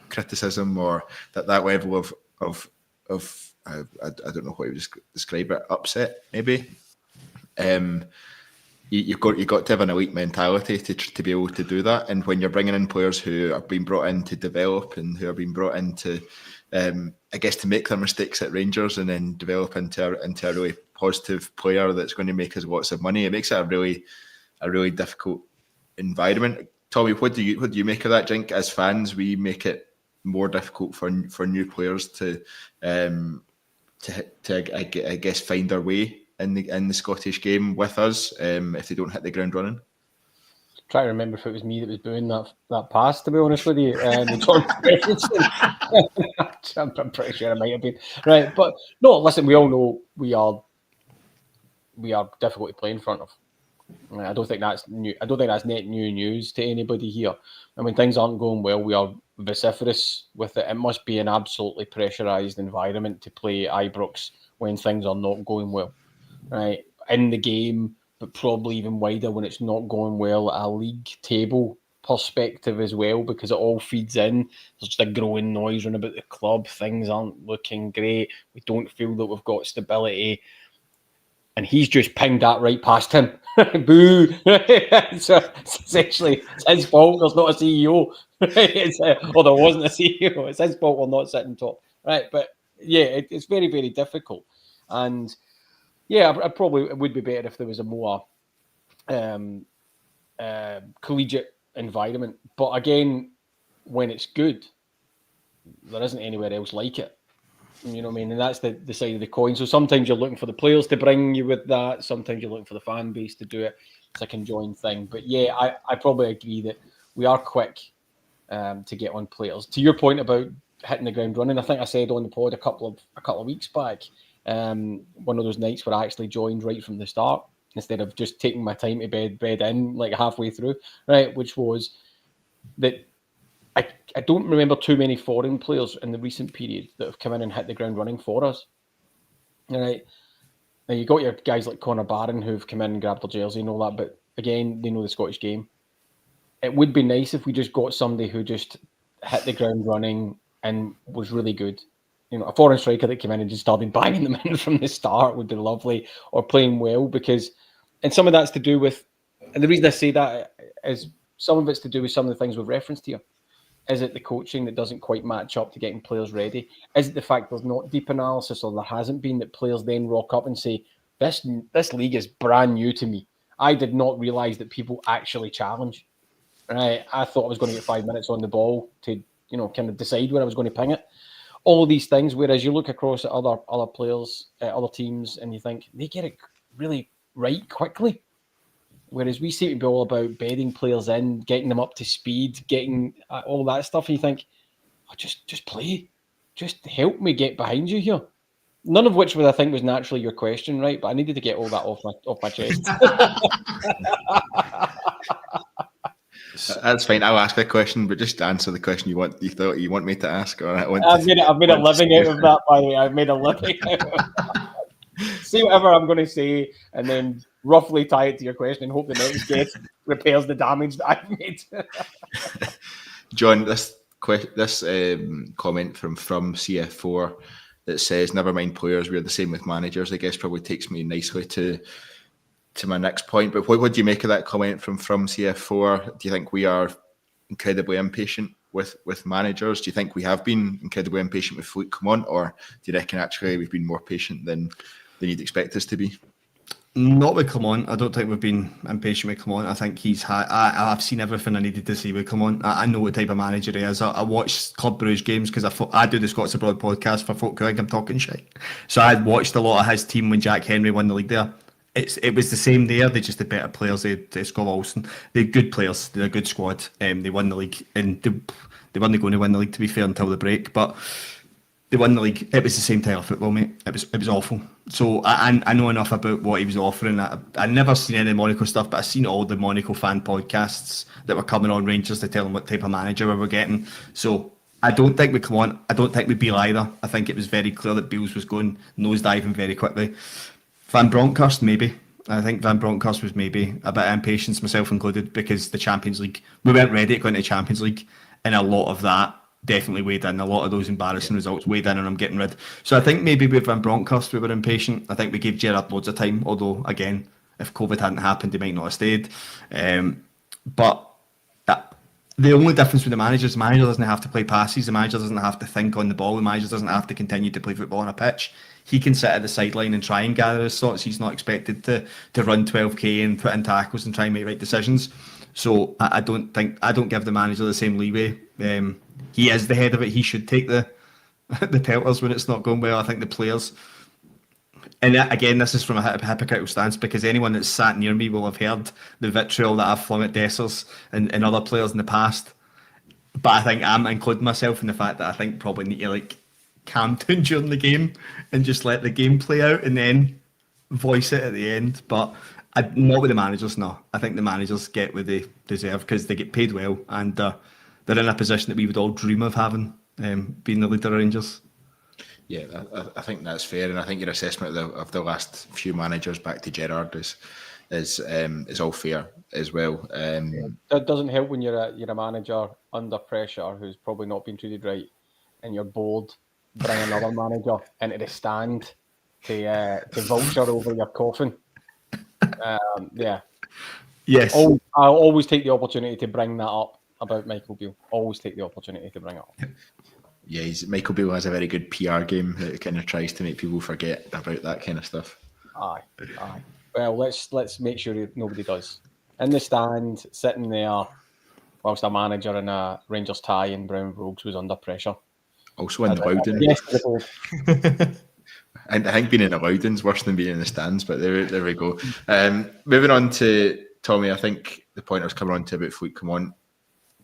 criticism or that level of I don't know what you would describe it, upset maybe. You've got to have an elite mentality to be able to do that. And when you're bringing in players who are being brought in to develop and who are being brought in to, I guess, to make their mistakes at Rangers and then develop into a really positive player that's going to make us lots of money, it makes it a really difficult environment. Tommy, what do you make of that? Do you think as fans we make it more difficult for new players to I guess find their way in the Scottish game with us if they don't hit the ground running? Try to remember if it was me that was booing that pass, to be honest with you. I'm pretty sure it might have been. Right, but no, listen, we all know we are difficult to play in front of. I don't think that's new. I don't think that's net new news to anybody here. And when things aren't going well, we are vociferous with it. It must be an absolutely pressurised environment to play Ibrox when things are not going well, right? In the game, but probably even wider when it's not going well at a league table perspective as well, because it all feeds in. There's just a growing noise around about the club. Things aren't looking great. We don't feel that we've got stability. And he's just pinged that right past him. Boo! So essentially, it's his fault there's not a CEO. Or there wasn't a CEO. It's his fault we're not sitting top. Right? But yeah, it's very, very difficult. And yeah, I probably it would be better if there was a more collegiate environment. But again, when it's good, there isn't anywhere else like it. You know what I mean? And that's the side of the coin. So sometimes you're looking for the players to bring you with that. Sometimes you're looking for the fan base to do it. It's a conjoined thing. But yeah, I probably agree that we are quick to get on players. To your point about hitting the ground running, I think I said on the pod a couple of weeks back, one of those nights where I actually joined right from the start instead of just taking my time to bed in like halfway through, right? Which was that I don't remember too many foreign players in the recent period that have come in and hit the ground running for us. All right. Now, you got your guys like Connor Barron who've come in and grabbed their jersey and all that, but again, they know the Scottish game. It would be nice if we just got somebody who just hit the ground running and was really good. You know, a foreign striker that came in and just started banging them in from the start would be lovely, or playing well, because, and some of that's to do with, and the reason I say that is some of it's to do with some of the things we've referenced here. Is it the coaching that doesn't quite match up to getting players ready? Is it the fact there's not deep analysis, or there hasn't been, that players then rock up and say, this league is brand new to me. I did not realise that people actually challenge. Right? I thought I was going to get 5 minutes on the ball to, you know, kind of decide where I was going to ping it. All these things, whereas you look across at other players, other teams, and you think they get it really right quickly. Whereas we seem to be all about bedding players in, getting them up to speed, getting all that stuff. And you think, oh, just play. Just help me get behind you here. None of which I think was naturally your question, right? But I needed to get all that off my chest. That's fine. I'll ask a question, but just answer the question you thought you want me to ask. Or I've made a living out of that, by the way. I've made a living out of that. Say whatever I'm going to say, and then roughly tie it to your question and hope the next guest repairs the damage that I've made. John, this comment from CF4 that says, never mind players, we're the same with managers, I guess probably takes me nicely to my next point. But what do you make of that comment from CF4? Do you think we are incredibly impatient with managers? Do you think we have been incredibly impatient with Philippe Clement, or do you reckon actually we've been more patient than you'd expect us to be? Not with Clement. I don't think we've been impatient with Clement. I think I've seen everything I needed to see with Clement. I know what type of manager he is. I watched Club Brugge's games because I do the Scots Abroad podcast for folk who think I'm talking shit. So I had watched a lot of his team when Jack Henry won the league there. It was the same there. They just had better players. They Scott Olsen. They're good players. They're a good squad. They won the league, and they weren't going to win the league, to be fair, until the break. But they won the league. It was the same style of football, mate. It was awful. So I know enough about what he was offering. I never seen any Monaco stuff, but I seen all the Monaco fan podcasts that were coming on Rangers to tell them what type of manager we were getting. So I don't think we come on. I don't think we Beale either. I think it was very clear that Beale's was going nosediving very quickly. Van Bronckhorst, maybe. I think Van Bronckhorst was maybe a bit of impatience, myself included, because the Champions League, we weren't ready to go into the Champions League, and a lot of that definitely weighed in. A lot of those embarrassing results weighed in, and I'm getting rid. So I think maybe with Van Bronckhorst we were impatient. I think we gave Gerrard loads of time, although, again, if COVID hadn't happened, he might not have stayed. But the only difference with the manager is the manager doesn't have to play passes, the manager doesn't have to think on the ball, the manager doesn't have to continue to play football on a pitch. He can sit at the sideline and try and gather his thoughts. He's not expected to run 12k and put in tackles and try and make right decisions. So I don't give the manager the same leeway. He is the head of it. He should take the pelters when it's not going well. I think the players, and again, this is from a hypocritical stance, because anyone that's sat near me will have heard the vitriol that I've flung at Dessers and other players in the past. But I think I'm including myself in the fact that I think probably need to calm down during the game and just let the game play out and then voice it at the end. But Not with the managers, no. I think the managers get what they deserve because they get paid well, and they're in a position that we would all dream of having, being the leader of Rangers. Yeah, I think that's fair, and I think your assessment of the last few managers back to Gerrard is all fair as well. That doesn't help when you're a manager under pressure who's probably not been treated right, and you're bored. Bring another manager into the stand to vulture over your coffin. Yeah. Yes. I'll always take the opportunity to bring that up about Michael Beale. Always take the opportunity to bring it up. Yeah, Michael Beale has a very good PR game that kind of tries to make people forget about that kind of stuff. Aye. Well, let's make sure nobody does. In the stand, sitting there, whilst a manager in a Rangers tie and brown brogues was under pressure. Also in the Loudon. Yes, I think being in the Loudon's worse than being in the stands, but there we go. Moving on to Tommy, I think the point I was coming on to about Philippe Clement,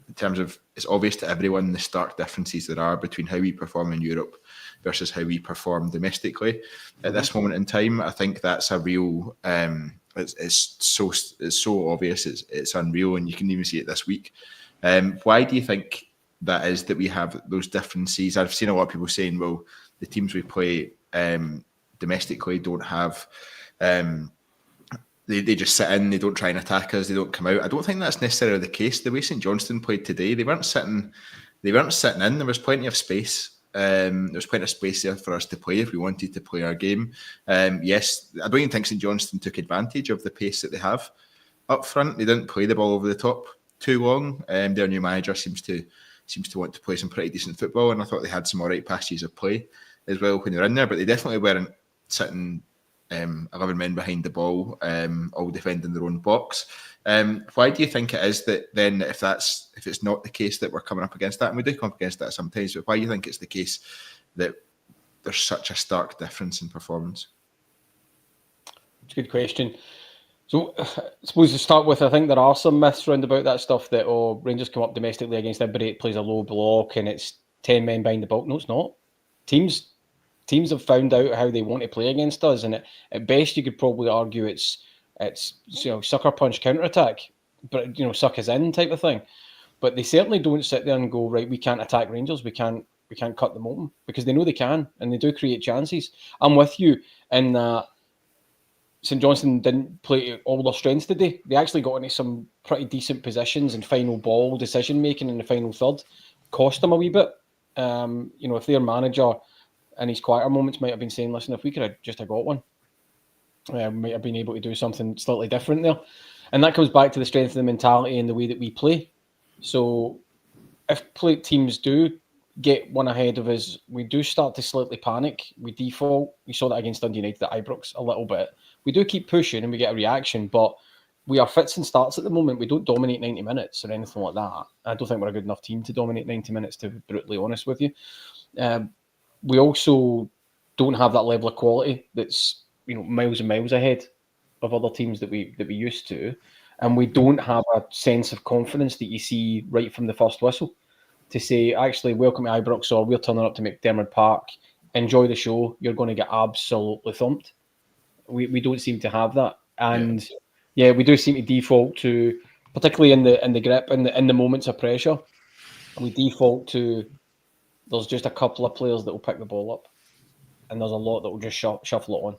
in terms of, it's obvious to everyone the stark differences there are between how we perform in Europe versus how we perform domestically at this moment in time. I think that's a real, it's so obvious, it's unreal, and you can even see it this week. Why do you think that is, that we have those differences? I've seen a lot of people saying, well, the teams we play domestically don't have, they just sit in, they don't try and attack us, they don't come out. I don't think that's necessarily the case. The way St Johnstone played today, they weren't sitting in. There was plenty of space. There was plenty of space there for us to play if we wanted to play our game. Yes, I don't even think St Johnstone took advantage of the pace that they have up front. They didn't play the ball over the top too long. Their new manager seems to want to play some pretty decent football, and I thought they had some alright passages of play as well when they were in there, but they definitely weren't sitting 11 men behind the ball, all defending their own box. Why do you think it is that then, if it's not the case that we're coming up against that, and we do come up against that sometimes, but why do you think it's the case that there's such a stark difference in performance? It's a good question. So I suppose to start with, I think there are some myths around about that stuff that, Rangers come up domestically against everybody, it plays a low block and it's 10 men behind the ball. No, it's not. Teams have found out how they want to play against us, and at best you could probably argue it's sucker punch counter attack, but suck us in type of thing. But they certainly don't sit there and go, right, we can't attack Rangers, we can't cut them open, because they know they can, and they do create chances. I'm with you in that St Johnstone didn't play all their strengths today. They actually got into some pretty decent positions and final ball decision making in the final third. Cost them a wee bit. If their manager in his quieter moments might have been saying, listen, if we could have just got one, might have been able to do something slightly different there. And that comes back to the strength of the mentality and the way that we play. So if teams do get one ahead of us, we do start to slightly panic. We default. We saw that against Dundee United at Ibrox a little bit. We do keep pushing and we get a reaction, but we are fits and starts at the moment. We don't dominate 90 minutes or anything like that. I don't think we're a good enough team to dominate 90 minutes, to be brutally honest with you. We also don't have that level of quality that's miles and miles ahead of other teams that we used to, and we don't have a sense of confidence that you see right from the first whistle to say, actually, welcome to Ibrox, or we're turning up to McDermott Park, enjoy the show, you're going to get absolutely thumped. We don't seem to have that, and we do seem to default to, particularly in the grip and in the moments of pressure, we default to, there's just a couple of players that will pick the ball up, and there's a lot that will just shuffle it on.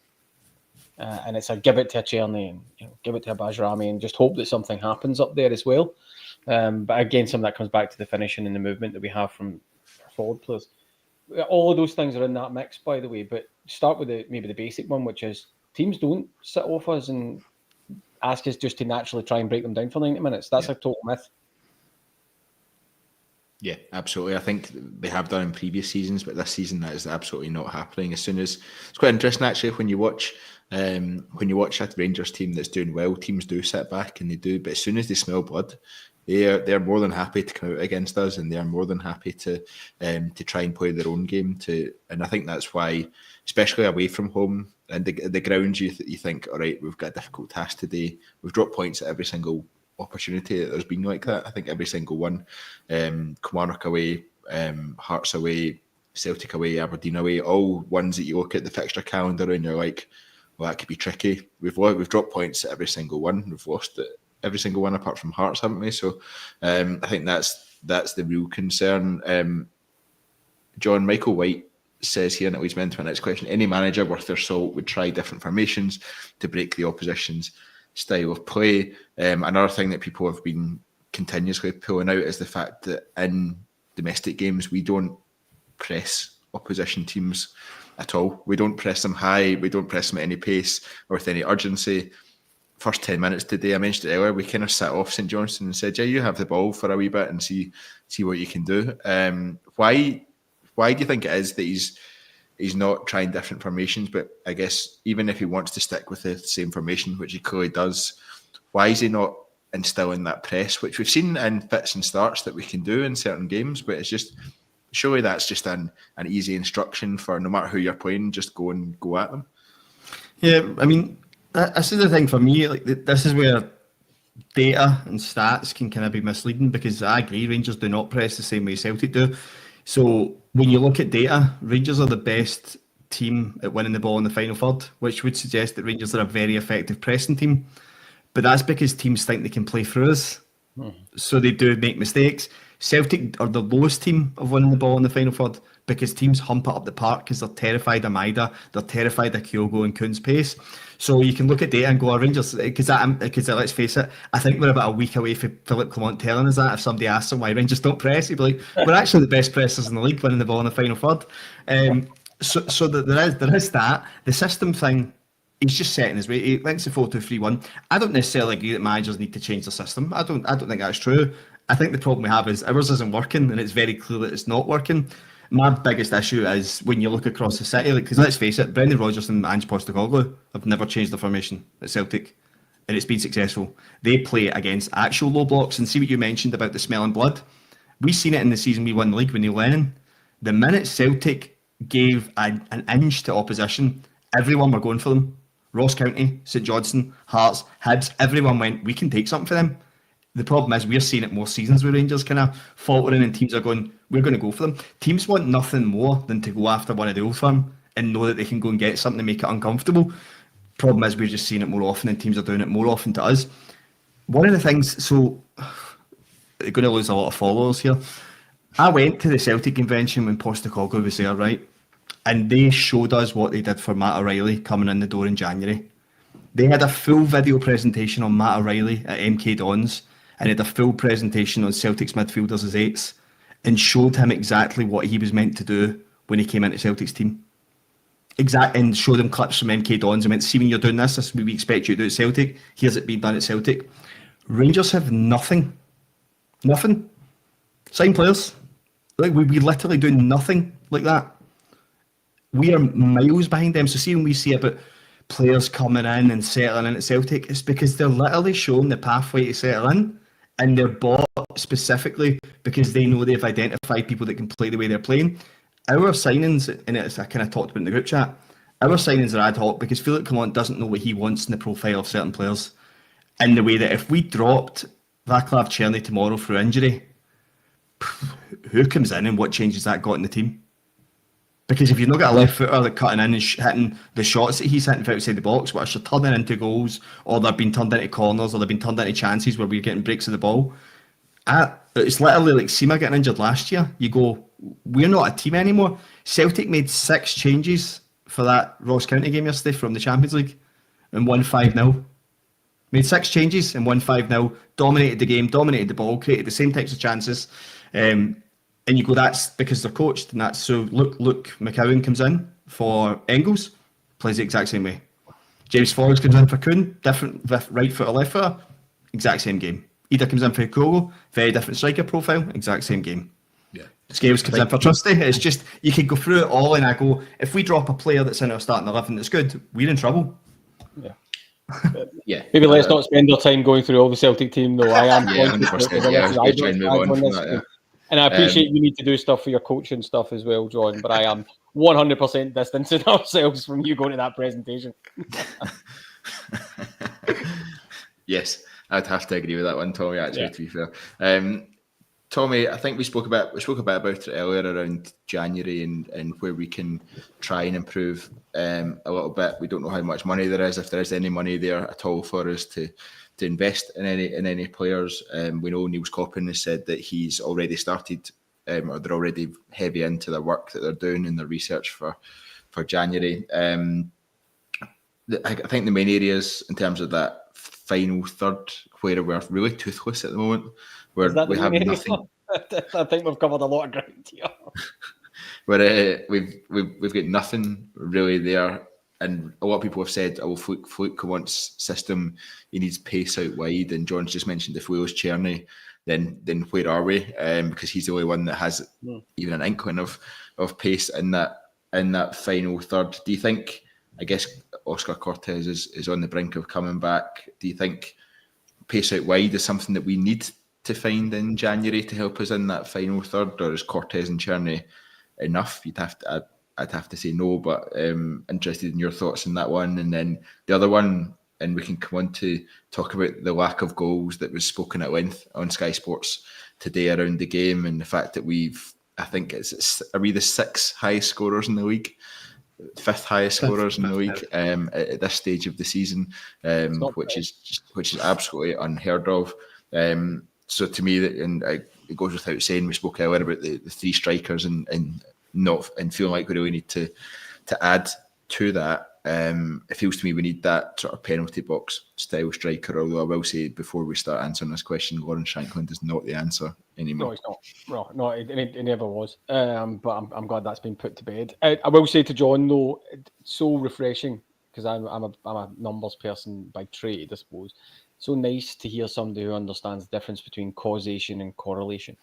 And it's a give it to a Czerny and give it to a Bajrami and just hope that something happens up there as well. But again, some of that comes back to the finishing and the movement that we have from our forward players. All of those things are in that mix, by the way. But start with maybe the basic one, which is teams don't sit off us and ask us just to naturally try and break them down for 90 minutes. That's a total myth. Yeah, absolutely. I think they have done in previous seasons, but this season that is absolutely not happening. It's quite interesting actually when you watch a Rangers team that's doing well, teams do sit back and they do, but as soon as they smell blood, they're more than happy to come out against us, and they're more than happy to try and play their own game. And I think that's why, especially away from home and the grounds, you think, all right, we've got a difficult task today. We've dropped points at every single opportunity that there's been like that. I think every single one, Kilmarnock away, Hearts away, Celtic away, Aberdeen away, all ones that you look at the fixture calendar and you're like, well, that could be tricky. We've dropped points at every single one. We've lost it every single one apart from Hearts, haven't we? So I think that's the real concern. John Michael White says here, and it leads me into my next question, any manager worth their salt would try different formations to break the opposition's style of play. Another thing that people have been continuously pulling out is the fact that in domestic games we don't press opposition teams at all. We don't press them high, we don't press them at any pace or with any urgency. First 10 minutes today, I mentioned it earlier, we kind of sat off St Johnstone and said, yeah, you have the ball for a wee bit and see what you can do. Why do you think it is that he's not trying different formations? But I guess even if he wants to stick with the same formation, which he clearly does, why is he not instilling that press, which we've seen in fits and starts that we can do in certain games? But it's just, surely that's just an easy instruction for no matter who you're playing, just go at them. Yeah, I mean, this is the thing for me. Like, this is where data and stats can kind of be misleading, because I agree Rangers do not press the same way Celtic do. So when you look at data, Rangers are the best team at winning the ball in the final third, which would suggest that Rangers are a very effective pressing team. But that's because teams think they can play through us. So they do make mistakes. Celtic are the lowest team of winning the ball in the final third because teams hump it up the park because they're terrified of Maida, they're terrified of Kyogo and Kuhn's pace. So you can look at data and go, Rangers, because let's face it, I think we're about a week away from Philippe Clement telling us that. If somebody asks him why Rangers don't press, he'd be like, we're actually the best pressers in the league winning the ball in the final third. So there is that. The system thing, he's just setting his way. He thinks the 4-2-3-1. I don't necessarily agree that managers need to change the system. I don't think that's true. I think the problem we have is ours isn't working, and it's very clear that it's not working. My biggest issue is when you look across the city, because let's face it, Brendan Rodgers and Ange Postecoglou have never changed the formation at Celtic, and it's been successful. They play against actual low blocks, and see what you mentioned about the smelling blood. We've seen it in the season we won the league with Neil Lennon. The minute Celtic gave an inch to opposition, everyone were going for them. Ross County, St Johnstone, Hearts, Hibs, everyone went, we can take something for them. The problem is we're seeing it more seasons with Rangers kind of faltering, and teams are going, we're going to go for them. Teams want nothing more than to go after one of the old firm and know that they can go and get something to make it uncomfortable. Problem is we're just seeing it more often, and teams are doing it more often to us. One of the things, so they're going to lose a lot of followers here. I went to the Celtic convention when Postecoglou was there, right? And they showed us what they did for Matt O'Reilly coming in the door in January. They had a full video presentation on Matt O'Reilly at MK Dons, and had a full presentation on Celtic's midfielders as eights, and showed him exactly what he was meant to do when he came into Celtic's team. And showed him clips from MK Dons and went, see, when you're doing this is what we expect you to do at Celtic. Here's it being done at Celtic. Rangers have nothing. Nothing. Sign players. Like we literally do nothing like that. We are miles behind them. So see, when we see about players coming in and settling in at Celtic, it's because they're literally shown the pathway to settle in, and they're bought specifically because they know they've identified people that can play the way they're playing. Our signings, and I kind of talked about in the group chat, our signings are ad hoc because Philippe Clement doesn't know what he wants in the profile of certain players. In the way that if we dropped Vaclav Černý tomorrow through injury, who comes in and what changes that got in the team? Because if you've not got a left footer that cutting in and hitting the shots that he's hitting from outside the box, which are turning into goals, or they've been turned into corners, or they've been turned into chances where we're getting breaks of the ball. It's literally like Sima getting injured last year. You go, we're not a team anymore. Celtic made 6 changes for that Ross County game yesterday from the Champions League and won 5-0. Made 6 changes and won 5-0. Dominated the game, dominated the ball, created the same types of chances. And you go, that's because they're coached. And that's so Luke McCowan comes in for Engels, plays the exact same way. James Forrest comes in for Kuhn, different right foot or left foot, exact same game. Ida comes in for Kyogo, very different striker profile, exact same game. Yeah. Scales comes in for Trusty. It's just, you can go through it all, and I go, if we drop a player that's in our starting 11 that's good, we're in trouble. Yeah. Yeah. Maybe let's not spend our time going through all the Celtic team, though. I am. Yeah, 100%. Yeah, I was trying to move on from that, yeah. And I appreciate you need to do stuff for your coaching stuff as well, John, but I am 100% distancing ourselves from you going to that presentation. Yes, I'd have to agree with that one, Tommy, actually, to be fair. Tommy, I think we spoke a bit about it earlier around January and where we can try and improve a little bit. We don't know how much money there is, if there is any money there at all for us to invest in any players. We know Niels Coppin has said that he's already started, or they're already heavy into the work that they're doing in the research for January. I think the main areas in terms of that final third, where we're really toothless at the moment, where we have nothing. I think we've covered a lot of ground here. Where we've got nothing really there, and a lot of people have said, "Oh, Philippe Clement's system, he needs pace out wide." And John's just mentioned if Wales Tierney, then where are we? Because he's the only one that has even an inkling of pace in that final third. Do you think? I guess Oscar Cortez is on the brink of coming back. Do you think pace out wide is something that we need to find in January to help us in that final third, or is Cortez and Tierney enough? I'd have to say no, but interested in your thoughts on that one. And then the other one, and we can come on to talk about the lack of goals that was spoken at length on Sky Sports today around the game, and the fact that are we the 6th highest scorers in the league? 5th highest scorers in the league at this stage of the season, which is absolutely unheard of. So to me, it goes without saying, we spoke earlier about the 3 strikers and feeling like we really need to add to that. It feels to me we need that sort of penalty box style striker, although I will say before we start answering this question, Lawrence Shankland is not the answer anymore. No, it's not. No, it never was. But I'm glad that's been put to bed. I will say to John, though, it's so refreshing, because I'm a numbers person by trade, I suppose. So nice to hear somebody who understands the difference between causation and correlation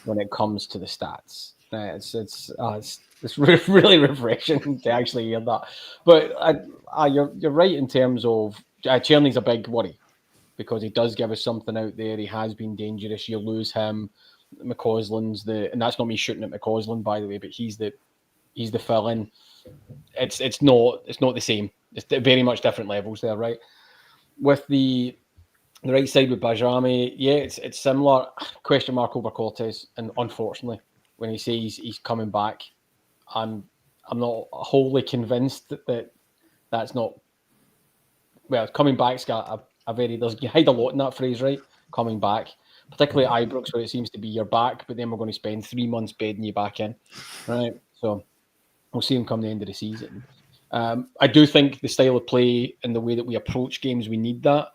when it comes to the stats. It's really refreshing to actually hear that. But you're right in terms of Tierney's a big worry, because he does give us something out there. He has been dangerous. You lose him. McCausland's and that's not me shooting at McCausland, by the way, but he's the fill-in. It's not the same. It's very much different levels there, right? With the right side with Bajrami, yeah, it's similar. Question mark over Cortez, and unfortunately, when he says he's coming back, I'm not wholly convinced that's not. Well, coming back's got there's you hide a lot in that phrase, right? Coming back, particularly at Ibrox, where it seems to be you're back, but then we're going to spend 3 months bedding you back in, right? So we'll see him come the end of the season. I do think the style of play and the way that we approach games, we need that,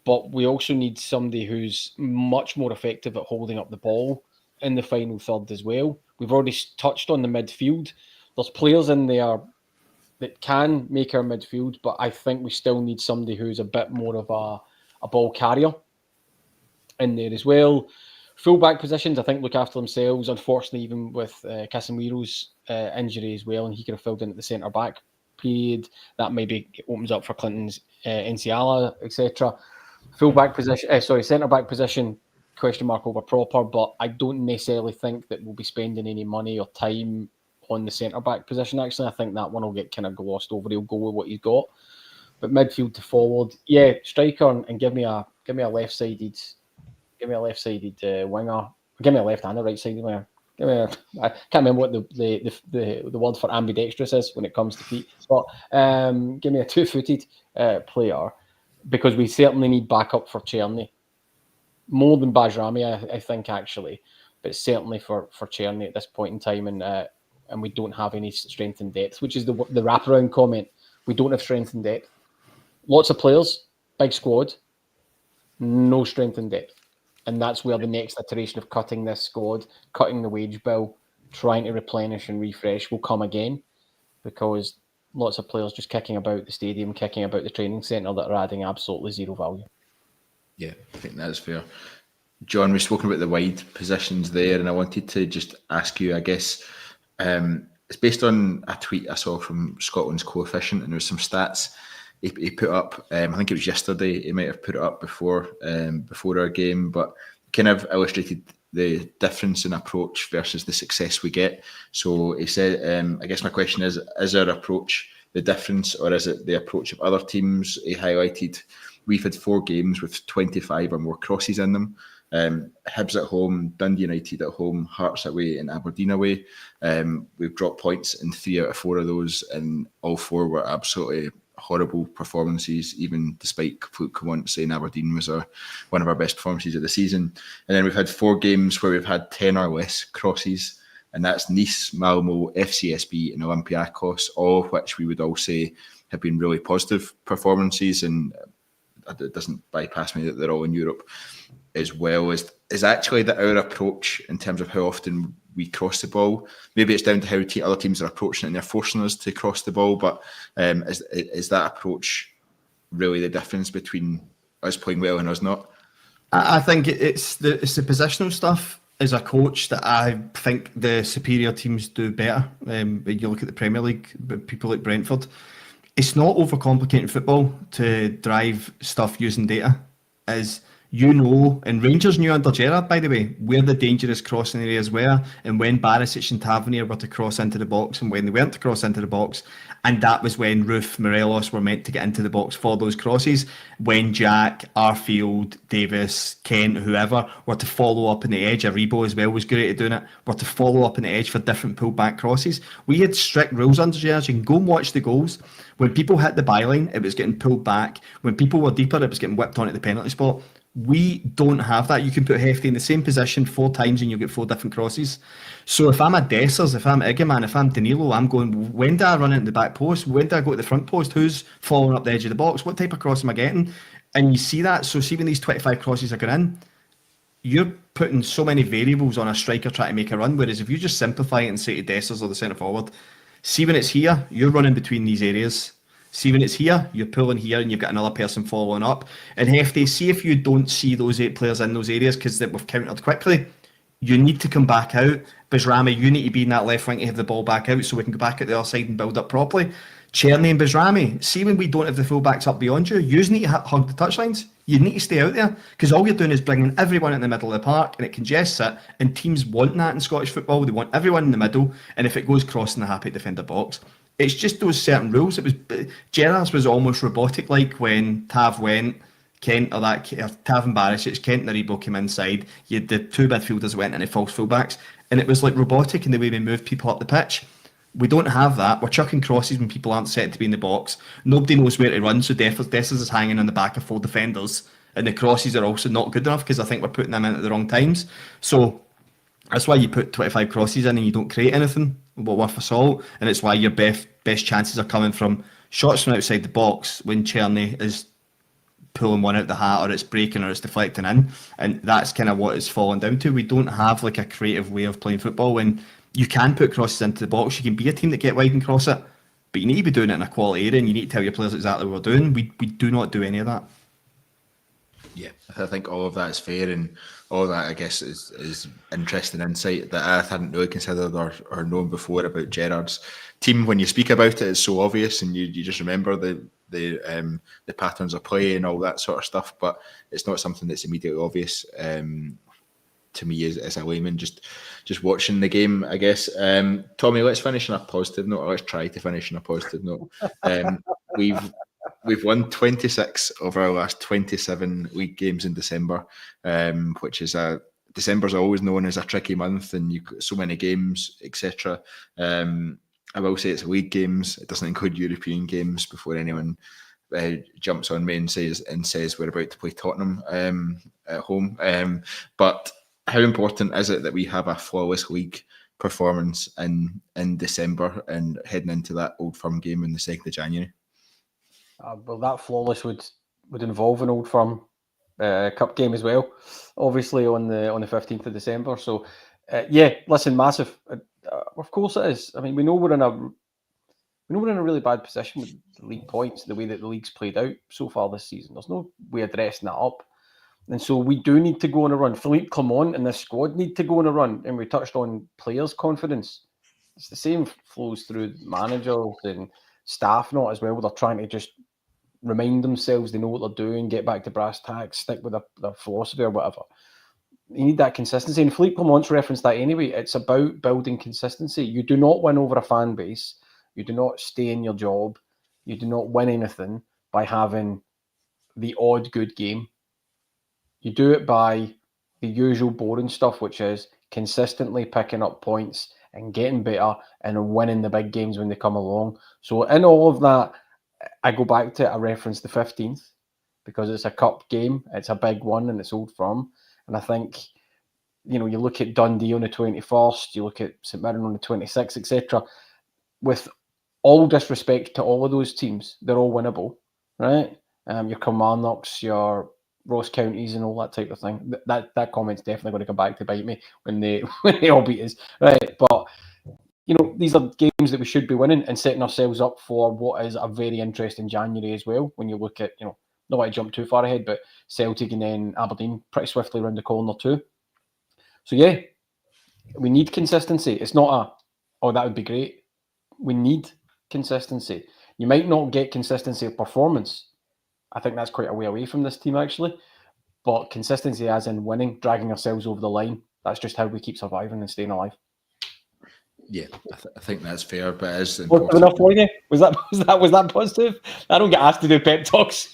but we also need somebody who's much more effective at holding up the ball in the final third as well. We've already touched on the midfield. There's players in there that can make our midfield, but I think we still need somebody who's a bit more of a ball carrier in there as well. Full-back positions, I think, look after themselves. Unfortunately, even with Casemiro's injury as well, and he could have filled in at the centre-back period, that maybe opens up for Clinton's Enciala, etc. Full-back position, centre-back position, question mark over proper, but I don't necessarily think that we'll be spending any money or time on the centre-back position, actually. I think that one will get kind of glossed over. He'll go with what he's got. But midfield to forward, yeah, striker, and give me a left-sided winger. Give me a left and a right-sided winger. I can't remember what the word for ambidextrous is when it comes to feet. But give me a two-footed player, because we certainly need backup for Tierney. More than Bajrami, I think, actually. But certainly for Tierney at this point in time, and we don't have any strength and depth, which is the wraparound comment. We don't have strength and depth. Lots of players, big squad, no strength and depth. And that's where the next iteration of cutting this squad, cutting the wage bill, trying to replenish and refresh will come again, because lots of players just kicking about the stadium, kicking about the training centre that are adding absolutely zero value. Yeah, I think that's fair. John, we've spoken about the wide positions there, and I wanted to just ask you, I guess, it's based on a tweet I saw from Scotland's coefficient, and there was some stats he put up. I think it was yesterday. He might have put it up before our game, but kind of illustrated the difference in approach versus the success we get. So he said, I guess my question is our approach the difference, or is it the approach of other teams? He highlighted we've had 4 games with 25 or more crosses in them. Hibs at home, Dundee United at home, Hearts away, and Aberdeen away. We've dropped points in 3 out of 4 of those, and all 4 were absolutely horrible performances, even despite Philippe Clement saying Aberdeen was one of our best performances of the season. And then we've had 4 games where we've had 10 or less crosses, and that's Nice, Malmo, FCSB and Olympiacos, all of which we would all say have been really positive performances, and it doesn't bypass me that they're all in Europe as well. Is actually that our approach in terms of how often we cross the ball. Maybe it's down to how other teams are approaching it and they're forcing us to cross the ball, but is that approach really the difference between us playing well and us not? I think it's the positional stuff as a coach that I think the superior teams do better. When you look at the Premier League, people like Brentford, it's not overcomplicating football to drive stuff using data. As you know, and Rangers knew under Gerrard, by the way, where the dangerous crossing areas were, and when Barisic and Tavernier were to cross into the box and when they weren't to cross into the box. And that was when Roof, Morelos were meant to get into the box for those crosses, when Jack, Arfield, Davis, Kent, whoever, were to follow up in the edge. Aribo as well was great at doing it, were to follow up in the edge for different pull-back crosses. We had strict rules under Gerrard. You can go and watch the goals. When people hit the byline, it was getting pulled back. When people were deeper, it was getting whipped onto the penalty spot. We don't have that. You can put Hefty in the same position 4 times and you'll get 4 different crosses. So if I'm a Dessers, if I'm Igaman, if I'm Danilo, I'm going, when do I run into the back post? When do I go to the front post? Who's following up the edge of the box? What type of cross am I getting? And you see that. So see when these 25 crosses are going in, you're putting so many variables on a striker trying to make a run. Whereas if you just simplify it and say to Dessers or the centre forward, see when it's here, you're running between these areas. See when it's here, you're pulling here and you've got another person following up. And Hefty, see if you don't see those 8 players in those areas because we've countered quickly, you need to come back out. Bajrami, you need to be in that left wing to have the ball back out so we can go back at the other side and build up properly. Cherny and Bajrami, see when we don't have the full-backs up beyond you, you need to hug the touchlines. You need to stay out there because all you're doing is bringing everyone in the middle of the park and it congests it, and teams want that in Scottish football. They want everyone in the middle, and if it goes crossing the happy defender box. It's just those certain rules. It was Gerrard's was almost robotic, like when Tav went, Kent or Tav and Barisic, Kent and Aribo came inside. You had the 2 midfielders went into false fullbacks, and it was like robotic in the way we moved people up the pitch. We don't have that. We're chucking crosses when people aren't set to be in the box. Nobody knows where to run, so Dessers is hanging on the back of 4 defenders, and the crosses are also not good enough because I think we're putting them in at the wrong times. So that's why you put 25 crosses in and you don't create anything worth a salt, and it's why your best chances are coming from shots from outside the box when Cherny is pulling one out the hat or it's breaking or it's deflecting in, and that's kind of what it's fallen down to. We don't have like a creative way of playing football. When you can put crosses into the box, you can be a team that get wide and cross it, but you need to be doing it in a quality area and you need to tell your players exactly what we're doing. We do not do any of that. Yeah, I think all of that is fair, and all of that, I guess, is interesting insight that I hadn't really considered or known before about Gerrard's team. When you speak about it, it's so obvious, and you just remember the patterns of play and all that sort of stuff. But it's not something that's immediately obvious to me as a layman, just watching the game, I guess. Tommy, let's finish on a positive note, or let's try to finish on a positive note. We've won 26 of our last 27 league games in December, which is December's always known as a tricky month, and you've got so many games, etc. I will say it's league games. It doesn't include European games before anyone jumps on me and says we're about to play Tottenham at home. But how important is it that we have a flawless league performance in December and heading into that Old Firm game on the 2nd of January? Well, that flawless would involve an Old Firm Cup game as well, obviously on the 15th of December. So, listen, massive. Of course it is. I mean, we know we're in a really bad position with the league points, the way that the league's played out so far this season. There's no way of dressing that up, and so we do need to go on a run. Philippe Clement and this squad need to go on a run, and we touched on players' confidence. It's the same flows through managers and staff not as well. They're trying to just remind themselves they know what they're doing, get back to brass tacks, stick with their philosophy or whatever. You need that consistency, and Philippe Clement's referenced that anyway. It's about building consistency. You do not win over a fan base. You do not stay in your job. You do not win anything by having the odd good game. You do it by the usual boring stuff, which is consistently picking up points and getting better and winning the big games when they come along. So in all of that, I go back to, I reference the 15th because it's a cup game, it's a big one, and it's Old Firm. And I think, you look at Dundee on the 21st, you look at St Mirren on the 26th, etc. With all disrespect to all of those teams, they're all winnable, right? Your Kilmarnocks, your Ross Counties, and all that type of thing. That comment's definitely going to come back to bite me when they all beat us, right? But these are games that we should be winning and setting ourselves up for what is a very interesting January as well. When you look at, not want to jump too far ahead, but Celtic and then Aberdeen pretty swiftly around the corner too. So yeah, we need consistency. It's not that would be great. We need consistency. You might not get consistency of performance. I think that's quite a way away from this team actually. But consistency as in winning, dragging ourselves over the line. That's just how we keep surviving and staying alive. Yeah, I think that's fair, but it is important. Was enough for you? Was that positive? I don't get asked to do pep talks.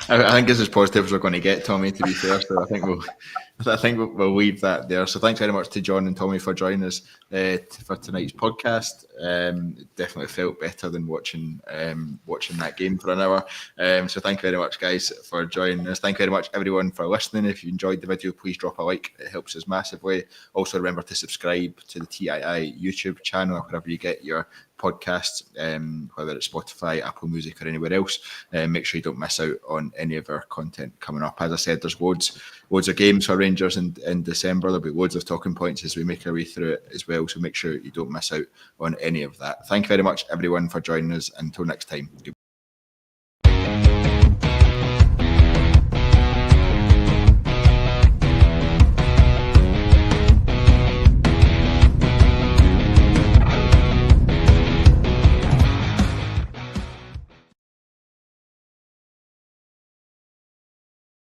I think it's as positive as we're going to get, Tommy, to be fair. So I think we'll leave that there. So thanks very much to John and Tommy for joining us for tonight's podcast. Definitely felt better than watching that game for an hour. So thank you very much, guys, for joining us. Thank you very much, everyone, for listening. If you enjoyed the video, please drop a like. It helps us massively. Also, remember to subscribe to the TII YouTube channel, wherever you get your podcasts, whether it's Spotify, Apple Music, or anywhere else. Make sure you don't miss out on any of our content coming up. As I said, there's loads of games for Rangers in December. There'll be loads of talking points as we make our way through it as well. So make sure you don't miss out on any of that. Thank you very much, everyone, for joining us. Until next time.